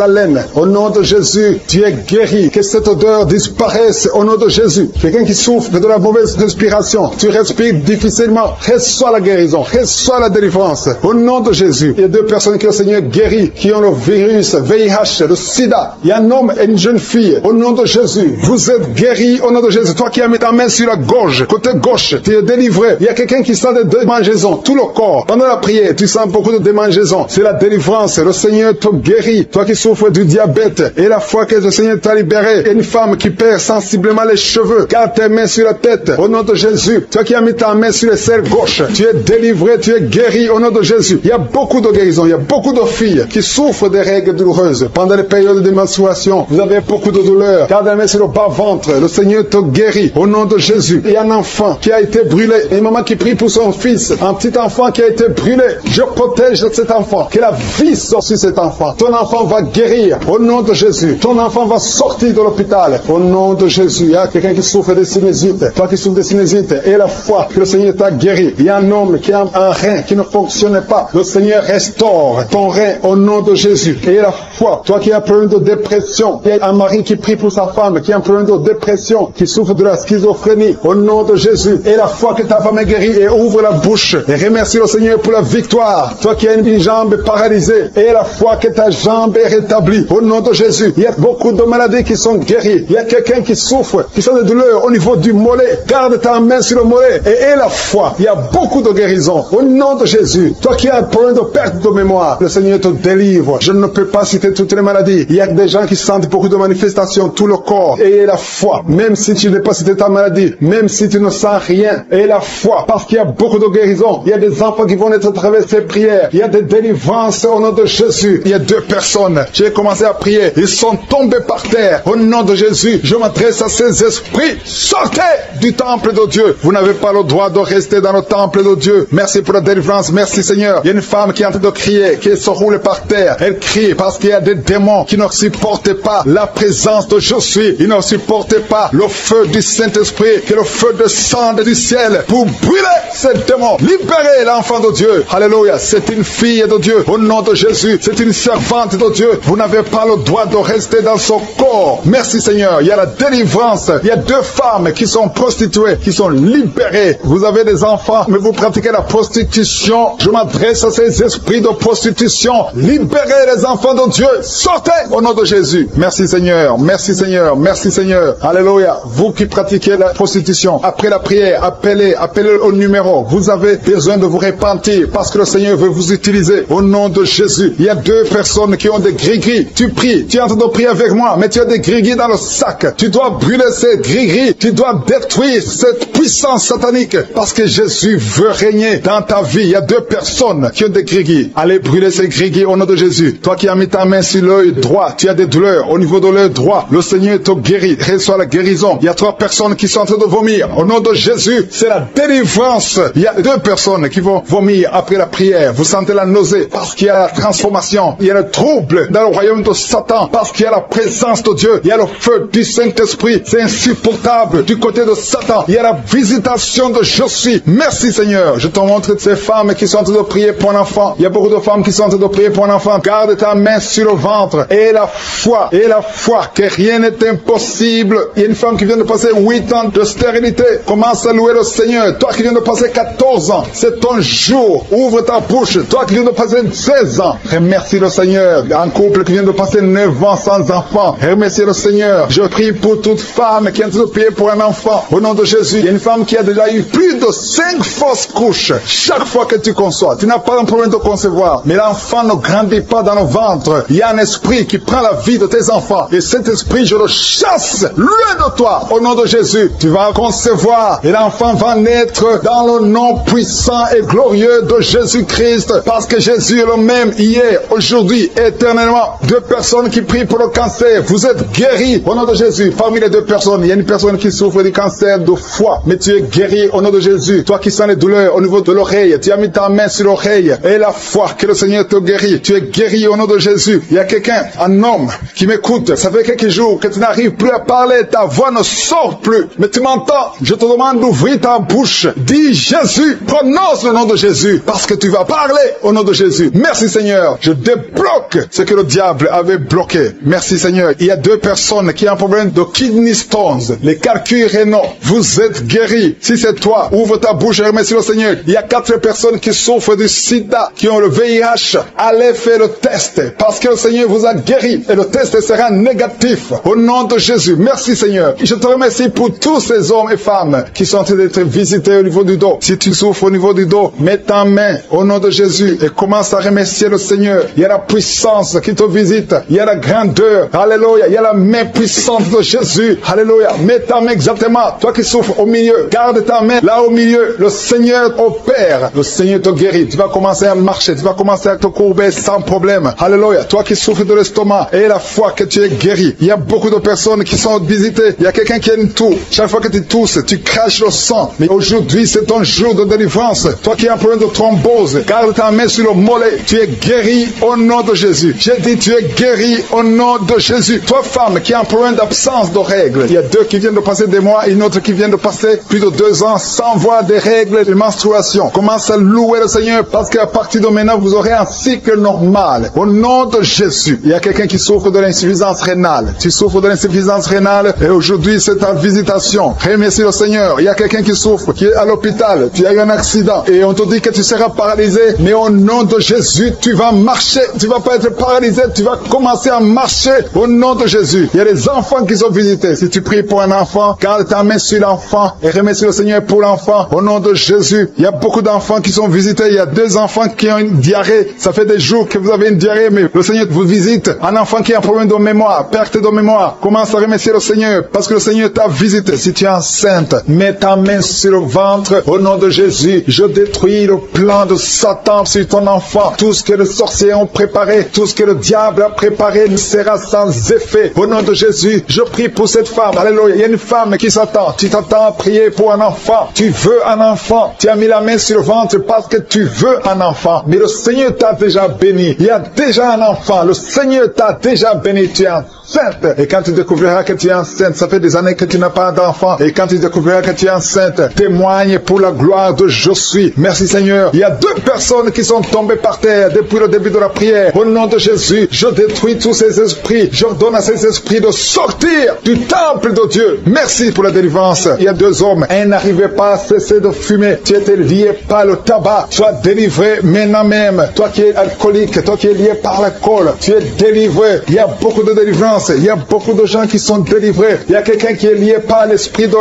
haleine. Au nom de Jésus, tu es guéri. Que cette odeur disparaisse au nom de Jésus. Quelqu'un qui souffre de la mauvaise respiration, tu respires difficilement, reçois la guérison, reçois la délivrance. Au nom de Jésus, il y a 2 personnes que le Seigneur guérit, qui ont le virus VIH, le sida. Il y a un homme et une jeune fille. Au nom de Jésus, vous êtes guéris au nom de Jésus. Toi qui as mis ta main sur la gorge, côté gauche, tu es délivré. Il y a quelqu'un qui sent des démangeaisons, tout le corps. Pendant la prière, tu sens beaucoup de démangeaisons. C'est la délivrance. Le Seigneur te guérit. Toi qui souffres du diabète, et la fois que le Seigneur t'a libéré, et une femme qui perd sensiblement les cheveux, garde tes mains sur la tête. Au nom de Jésus, toi qui as mis ta main sur le cerveau gauche, tu es délivré, tu es guéri au nom de Jésus. Il y a beaucoup de guérisons. Il y a beaucoup de filles qui souffrent des règles douloureuses. Pendant les périodes de menstruation, vous avez beaucoup de douleurs. Garde la main sur le bas-ventre. Le Seigneur te guérit au nom de Jésus. Il y a un enfant qui a été brûlé. Et une maman qui prie pour son fils. Un petit enfant qui a été brûlé. Je protège cet enfant. Que la vie sorte sur cet enfant. enfant. Ton enfant va guérir au nom de Jésus. Ton enfant va sortir de l'hôpital au nom de Jésus. Il y a quelqu'un qui souffre de sinusite. Toi qui souffres de sinusite, et la foi que le Seigneur t'a guéri. Il y a un homme qui a un rein qui ne fonctionne pas. Le Seigneur restaure ton rein au nom de Jésus. Et la foi, toi qui as un problème de dépression, il y a un mari qui prie pour sa femme, qui a un problème de dépression, qui souffre de la schizophrénie, au nom de Jésus. Et la foi que ta femme est guérie, et ouvre la bouche et remercie le Seigneur pour la victoire. Toi qui as une jambe paralysée, et la foi que ta jambe est rétablie, au nom de Jésus. Il y a beaucoup de maladies qui sont guéries. Il y a quelqu'un qui souffre, qui sent des douleurs au niveau du mollet. Garde ta main sur le mollet et aie la foi. Il y a beaucoup de guérisons au nom de Jésus. Toi qui as un problème de perte de mémoire, le Seigneur te délivre. Je ne peux pas citer toutes les maladies. Il y a des gens qui sentent beaucoup de manifestations, tout le corps. Et aie la foi. Même si tu n'es pas cité ta maladie, même si tu ne sens rien, aie la foi. Parce qu'il y a beaucoup de guérisons. Il y a des enfants qui vont être à travers ces prières. Il y a des délivrances au nom de Jésus. Il y a 2 personnes. J'ai commencé à prier. Ils sont tombés par terre. Au nom de Jésus, je m'adresse à ces esprits. Sortez du temple de Dieu. Vous n'avez pas le droit de rester dans le temple de Dieu. Merci pour la délivrance. Merci Seigneur. Il y a une femme qui est en train de crier, qui se roule par terre. Elle crie parce qu'il y a des démons qui ne supportent pas la présence de Je suis. Ils ne supportent pas le feu du Saint-Esprit, qui est le feu de sang du ciel pour brûler ces démons. Libérez l'enfant de Dieu. Alléluia. C'est une fille de Dieu. Au nom de Jésus. C'est une servante de Dieu. Vous n'avez pas le droit de rester dans son corps. Merci Seigneur. Il y a la délivrance. Il y a 2 femmes qui sont prostituées, qui sont libérées. Vous avez des enfants, mais vous pratiquez la prostitution. Je m'adresse à ces esprits de prostitution. Libérez les enfants de Dieu. Sortez au nom de Jésus. Merci Seigneur. Merci Seigneur. Merci Seigneur. Alléluia. Vous qui pratiquez la prostitution, après la prière, appelez au numéro. Vous avez besoin de vous repentir parce que le Seigneur veut vous utiliser au nom de Jésus. Il y a 2 personnes qui ont des gris-gris. Tu pries. Tu es en train de prier avec moi, mais tu as des gris-gris dans le sac. Tu dois brûler ces gris-gris. Tu dois détruire cette puissance satanique parce que Jésus veut régner dans ta vie. Il y a 2 personnes qui ont des gris-gris. Allez brûler ces gris-gris au nom de Jésus. Toi qui as mis ta main sur l'œil droit, tu as des douleurs au niveau de l'œil droit. Le Seigneur te guérit. Reçois la guérison. Il y a 3 personnes qui sont en train de vomir. Au nom de Jésus, c'est la délivrance. Il y a 2 personnes qui vont vomir après la prière. Vous sentez la nausée parce qu'il y a la transformation. Il y a le trouble dans le royaume de Satan parce qu'il y a la présence de Dieu. Il y a le feu du Saint-Esprit. C'est insupportable du côté de Satan. Il y a la visitation de Je suis. Merci Seigneur. Je te montre ces femmes qui sont en train de prier pour un enfant. Il y a beaucoup de femmes qui sont en train de prier pour un enfant. Garde ta main sur le ventre. Et la foi que rien n'est impossible. Il y a une femme qui vient de passer 8 ans de stérilité. Commence à louer le Seigneur. Toi qui viens de passer 14 ans, c'est ton jour. Ouvre ta bouche. Toi qui viens de passer 16 ans, remercie le Seigneur. Un couple qui vient de passer 9 ans sans enfant, remercie le Seigneur. Je prie pour toute femme qui est en train de prier pour un enfant. Au nom de Jésus, il y a une femme qui a déjà eu plus de 5 fausses couches. Chaque fois que tu conçois, tu n'as pas un problème de concevoir, mais l'enfant ne grandit pas dans le ventre. Il y a un esprit qui prend la vie de tes enfants. Et cet esprit, je le chasse loin de toi. Au nom de Jésus, tu vas concevoir et l'enfant va naître dans le nom puissant et glorieux de Jésus-Christ. Parce que Jésus est le même hier, aujourd'hui, éternellement. 2 personnes qui prient pour le cancer. Vous êtes guéris au nom de Jésus. Parmi les 2 personnes, il y a une personne qui souffre du cancer de foie, mais tu es guéri au nom de Jésus. Toi qui sens les douleurs au niveau de l'oreille, tu as mis ta main sur l'oreille et la foi que le Seigneur te guérit. Tu es guéri au nom de Jésus. Il y a quelqu'un, un homme qui m'écoute. Ça fait quelques jours que tu n'arrives plus à parler, ta voix ne sort plus. Mais tu m'entends. Je te demande d'ouvrir ta bouche. Dis Jésus, prononce le nom de Jésus parce que tu vas parler au nom de Jésus. Merci Seigneur. Je débloque ce que le diable avait bloqué. Merci Seigneur. Il y a 2 personnes qui ont un problème de kidney stones, les calculs rénaux. Vous êtes guéris. Si c'est toi, ouvre ta bouche et remercie le Seigneur. Il y a 4 personnes qui souffrent du sida, qui ont le VIH. Allez faire le test parce que le Seigneur vous a guéri et le test sera négatif. Au nom de Jésus. Merci Seigneur. Je te remercie pour tous ces hommes et femmes qui sont en train d'être visités au niveau du dos. Si tu souffres au niveau du dos, mets ta main au nom de Jésus et commence à remercier le Seigneur. Il y a la puissance qui te visite. Il y a la grandeur. Alléluia. Il y a la main puissante de Jésus. Alléluia. Mets ta main exactement. Toi qui souffres au milieu, garde ta main là au milieu. Le Seigneur opère. Le Seigneur te guérit. Tu vas commencer à marcher. Tu vas commencer à te courber sans problème. Alléluia. Toi qui souffres de l'estomac, et la foi que tu es guéri. Il y a beaucoup de personnes qui sont visitées. Il y a quelqu'un qui a une toux. Chaque fois que tu tousses, tu craches le sang. Mais aujourd'hui, c'est ton jour de délivrance. Toi qui as un problème de thrombose, garde ta main sur le mollet. Tu es guéri au nom de Jésus. J'ai dit, tu es guéri au nom de Jésus. Toi, femme, qui a un problème d'absence de règles. Il y a 2 qui viennent de passer des mois, une autre qui vient de passer plus de 2 ans sans voir des règles de menstruation. Commence à louer le Seigneur parce qu'à partir de maintenant, vous aurez un cycle normal. Au nom de Jésus. Il y a quelqu'un qui souffre de l'insuffisance rénale. Tu souffres de l'insuffisance rénale et aujourd'hui, c'est ta visitation. Remercie le Seigneur. Il y a quelqu'un qui souffre, qui est à l'hôpital. Tu as eu un accident et on te dit que tu seras paralysé. Mais au nom de Jésus, tu vas marcher. Tu vas pas être paralysé. Tu vas commencer à marcher au nom de Jésus. Il y a des enfants qui sont visités. Si tu pries pour un enfant, garde ta main sur l'enfant et remercie le Seigneur pour l'enfant. Au nom de Jésus, il y a beaucoup d'enfants qui sont visités. Il y a 2 enfants qui ont une diarrhée. Ça fait des jours que vous avez une diarrhée, mais le Seigneur vous visite. Un enfant qui a un problème de mémoire, perte de mémoire, commence à remercier le Seigneur parce que le Seigneur t'a visité. Si tu es enceinte, mets ta main sur le ventre. Au nom de Jésus, je détruis le plan de Satan sur ton enfant. Tout ce que les sorciers ont préparé, tout ce que le diable a préparé ne sera sans effet. Au nom de Jésus, je prie pour cette femme. Alléluia. Il y a une femme qui s'attend. Tu t'attends à prier pour un enfant. Tu veux un enfant. Tu as mis la main sur le ventre parce que tu veux un enfant. Mais le Seigneur t'a déjà béni. Il y a déjà un enfant. Le Seigneur t'a déjà béni. Tu es enceinte. Et quand tu découvriras que tu es enceinte, ça fait des années que tu n'as pas d'enfant. Et quand tu découvriras que tu es enceinte, témoigne pour la gloire de Je suis. Merci Seigneur. Il y a 2 personnes qui sont tombées par terre depuis le début de la prière. Au nom de Jésus, je détruis tous ces esprits. J'ordonne à ces esprits de sortir du temple de Dieu. Merci pour la délivrance. Il y a 2 hommes. Un n'arrivait pas à cesser de fumer. Tu étais lié par le tabac. Sois délivré maintenant même. Toi qui es alcoolique, toi qui es lié par l'alcool, tu es délivré. Il y a beaucoup de délivrance. Il y a beaucoup de gens qui sont délivrés. Il y a quelqu'un qui est lié par l'esprit de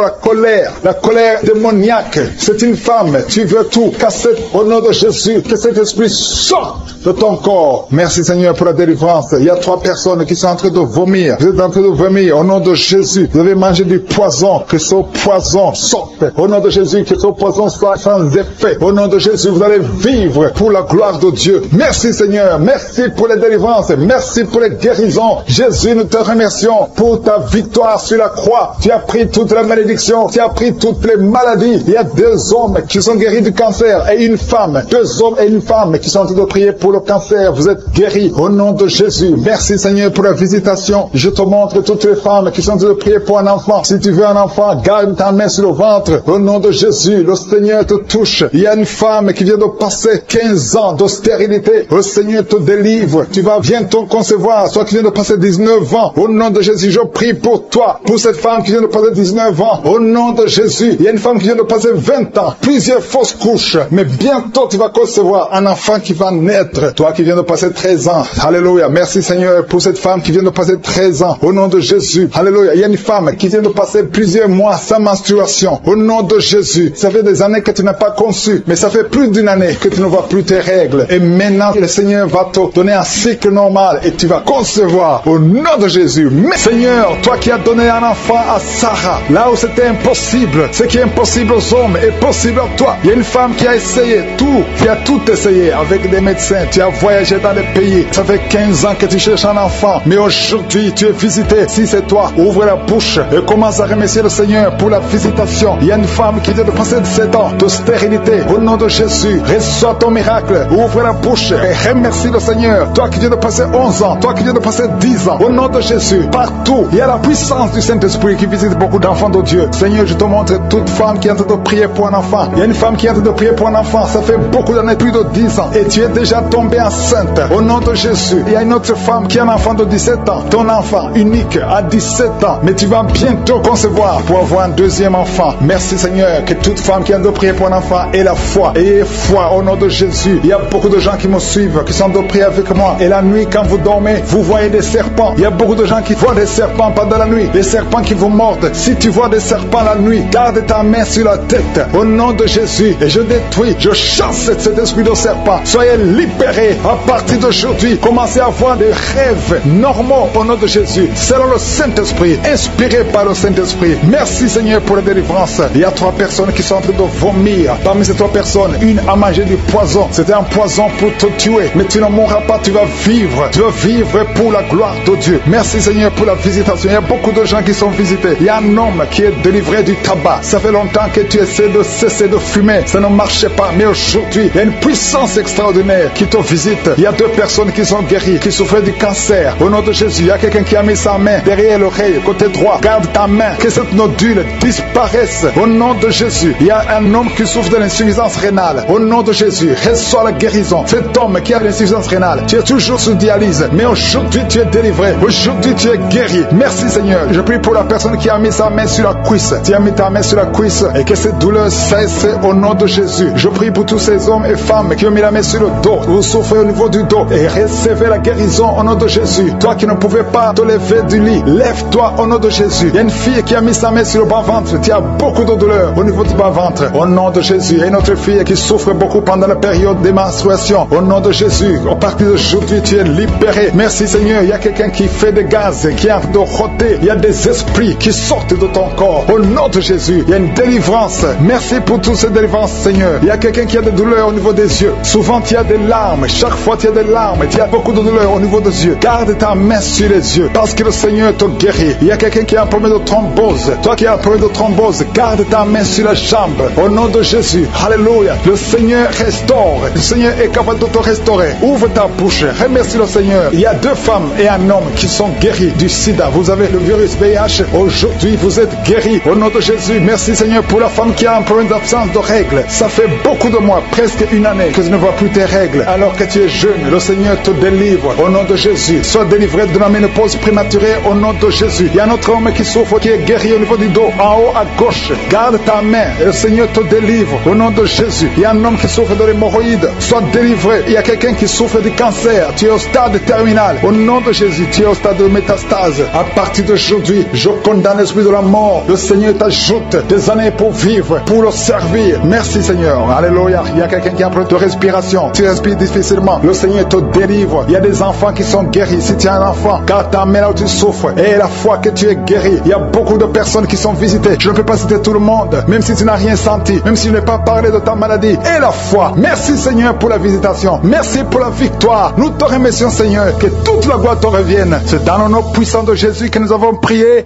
la colère démoniaque. C'est une femme. Tu veux tout casser au nom de Jésus. Que cet esprit sorte de ton corps. Merci Seigneur pour la délivrance. Il y a 3 personnes qui sont en train de vomir. Vous êtes en train de vomir au nom de Jésus. Vous avez mangé du poison. Que ce poison sorte. Au nom de Jésus, que ce poison soit sans effet. Au nom de Jésus, vous allez vivre pour la gloire de Dieu. Merci Seigneur. Merci pour les délivrances. Merci pour les guérisons. Jésus, nous te remercions pour ta victoire sur la croix. Tu as pris toute la malédiction. Tu as pris toutes les maladies. Il y a 2 hommes qui sont guéris du cancer et une femme. 2 hommes et une femme qui sont en train de prier pour le cancer. Vous êtes guéris au nom de Jésus. Merci Seigneur pour la visitation. Je te montre toutes les femmes qui sont en train de prier pour un enfant. Si tu veux un enfant, garde ta main sur le ventre. Au nom de Jésus, le Seigneur te touche. Il y a une femme qui vient de passer 15 ans de stérilité. Le Seigneur te délivre. Tu vas bientôt concevoir. Toi qui viens de passer 19 ans. Au nom de Jésus, je prie pour toi. Pour cette femme qui vient de passer 19 ans. Au nom de Jésus, il y a une femme qui vient de passer 20 ans. Plusieurs fausses couches. Mais bientôt tu vas concevoir un enfant qui va naître. Toi qui viens de passer 13 ans. Alléluia. Merci Seigneur pour cette femme qui vient de passer 13 ans. Au nom de Jésus. Alléluia. Il y a une femme qui vient de passer plusieurs mois sans menstruation. Au nom de Jésus. Ça fait des années que tu n'as pas conçu. Mais ça fait plus d'une année que tu ne vois plus tes règles. Et maintenant, le Seigneur va te donner un cycle normal. Et tu vas concevoir. Au nom de Jésus. Mais Seigneur, toi qui as donné un enfant à Sarah, là où c'était impossible, ce qui est impossible aux hommes est possible à toi. Il y a une femme qui a essayé tout, qui a tout essayé avec des médecins. Tu as voyagé dans des pays. Ça fait 15 ans que tu cherches un enfant. Mais aujourd'hui, tu es visité. Si c'est toi, ouvre la bouche et commence à remercier le Seigneur pour la visitation. Il y a une femme qui vient de passer 7 ans de stérilité. Au nom de Jésus, reçois ton miracle. Ouvre la bouche et remercie le Seigneur. Toi qui viens de passer 11 ans, toi qui viens de passer 10 ans. Au nom de Jésus, partout, il y a la puissance du Saint-Esprit qui visite beaucoup d'enfants de Dieu. Seigneur, je te montre toute femme qui est en train de prier pour un enfant. Il y a une femme qui est en train de prier pour un enfant. Ça fait beaucoup d'années, plus de 10 ans. Et tu es déjà tombée enceinte. Au nom de Jésus, il y a une autre femme qui a un enfant de 17 ans. Ton enfant unique à 17 ans. Mais tu vas bientôt concevoir pour avoir un 2e enfant. Merci Seigneur, que toute femme qui est en train de prier pour un enfant ait la foi. Ayez foi au nom de Jésus. Il y a beaucoup de gens qui me suivent, qui sont en train de prier avec moi. Et la nuit, quand vous dormez, vous voyez des serpents. Il y a beaucoup de gens qui voient des serpents pendant la nuit. Des serpents qui vous mordent. Si tu vois des serpents la nuit, garde ta main sur la tête. Au nom de Jésus. Et je détruis, je chasse cet esprit de serpent. Soyez libérés à partir d'aujourd'hui. Commencez à avoir des rêves normaux au nom de Jésus. Selon le Saint-Esprit. Inspiré par le Saint-Esprit. Merci Seigneur pour la délivrance. Il y a 3 personnes qui sont en train de vomir. Parmi ces 3 personnes, une a mangé du poison. C'était un poison pour te tuer. Mais tu ne mourras pas, tu vas vivre. Tu vas vivre pour la gloire de Dieu. Merci Seigneur pour la visitation. Il y a beaucoup de gens qui sont visités. Il y a un homme qui est délivré du tabac. Ça fait longtemps que tu essaies de cesser de fumer. Ça ne marchait pas. Mais aujourd'hui, il y a une puissance extraordinaire qui te visite. Il y Il y a 2 personnes qui sont guéries, qui souffraient du cancer. Au nom de Jésus, il y a quelqu'un qui a mis sa main derrière l'oreille, côté droit. Garde ta main, que cette nodule disparaisse. Au nom de Jésus, il y a un homme qui souffre de l'insuffisance rénale. Au nom de Jésus, reçois la guérison. Cet homme qui a l'insuffisance rénale, tu es toujours sous dialyse, mais aujourd'hui tu es délivré. Aujourd'hui tu es guéri. Merci Seigneur. Je prie pour la personne qui a mis sa main sur la cuisse. Tu as mis ta main sur la cuisse et que cette douleur cesse au nom de Jésus. Je prie pour tous ces hommes et femmes qui ont mis la main sur le dos. Vous souffrez au niveau du dos et recevez la guérison au nom de Jésus. Toi qui ne pouvais pas te lever du lit, lève-toi au nom de Jésus. Il y a une fille qui a mis sa main sur le bas-ventre. Tu as beaucoup de douleur au niveau du bas-ventre. Au nom de Jésus. Il y a une autre fille qui souffre beaucoup pendant la période des menstruations. Au nom de Jésus. À partir d'aujourd'hui, tu es libéré. Merci Seigneur. Il y a quelqu'un qui fait des gaz, qui est en train de rôter. Il y a des esprits qui sortent de ton corps. Au nom de Jésus. Il y a une délivrance. Merci pour toutes ces délivrances, Seigneur. Il y a quelqu'un qui a des douleurs au niveau des yeux. Souvent, tu as des larmes. Chaque fois, tu as des larmes. Tu as beaucoup de douleurs au niveau des yeux. Garde ta main sur les yeux parce que le Seigneur te guérit. Il y a quelqu'un qui a un problème de thrombose. Toi qui as un problème de thrombose, garde ta main sur la jambe. Au nom de Jésus. Alléluia. Le Seigneur restaure. Le Seigneur est capable de te restaurer. Ouvre ta bouche. Remercie le Seigneur. Il y a 2 femmes et un homme qui sont guéris du sida. Vous avez le virus VIH. Aujourd'hui, vous êtes guéris. Au nom de Jésus. Merci Seigneur pour la femme qui a un problème d'absence de règles. Ça fait beaucoup de mois, presque une année, que tu ne vois plus tes règles. Alors que tu es jeune, le Seigneur te délivre. Au nom de Jésus. Sois délivré de la ménopause prématurée. Au nom de Jésus. Il y a un autre homme qui souffre, qui est guéri au niveau du dos, en haut à gauche. Garde ta main et le Seigneur te délivre. Au nom de Jésus. Il y a un homme qui souffre de l'hémorroïde. Sois délivré. Il y a quelqu'un qui souffre du cancer. Tu es au stade terminal. Au nom de Jésus, tu es au stade de métastase. À partir d'aujourd'hui, je condamne l'esprit de la mort. Le Seigneur t'ajoute des années pour vivre, pour le servir. Merci Seigneur. Alléluia. Il y a quelqu'un qui a un problème de respiration. Tu respires difficilement. Le Seigneur te délivre. Il y a des enfants qui sont guéris. Si tu as un enfant, garde ta main là où tu souffres. Et la fois que tu es guéri, il y a beaucoup de personnes qui sont visitées. Je ne peux pas citer tout le monde, même si tu n'as rien senti, même si je n'ai pas parlé de ta maladie. Et la foi. Merci Seigneur pour la visitation. Merci pour la victoire. Nous te remercions Seigneur. Que toute la gloire te revienne. C'est dans le nom puissant de Jésus que nous avons prié.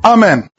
Amen.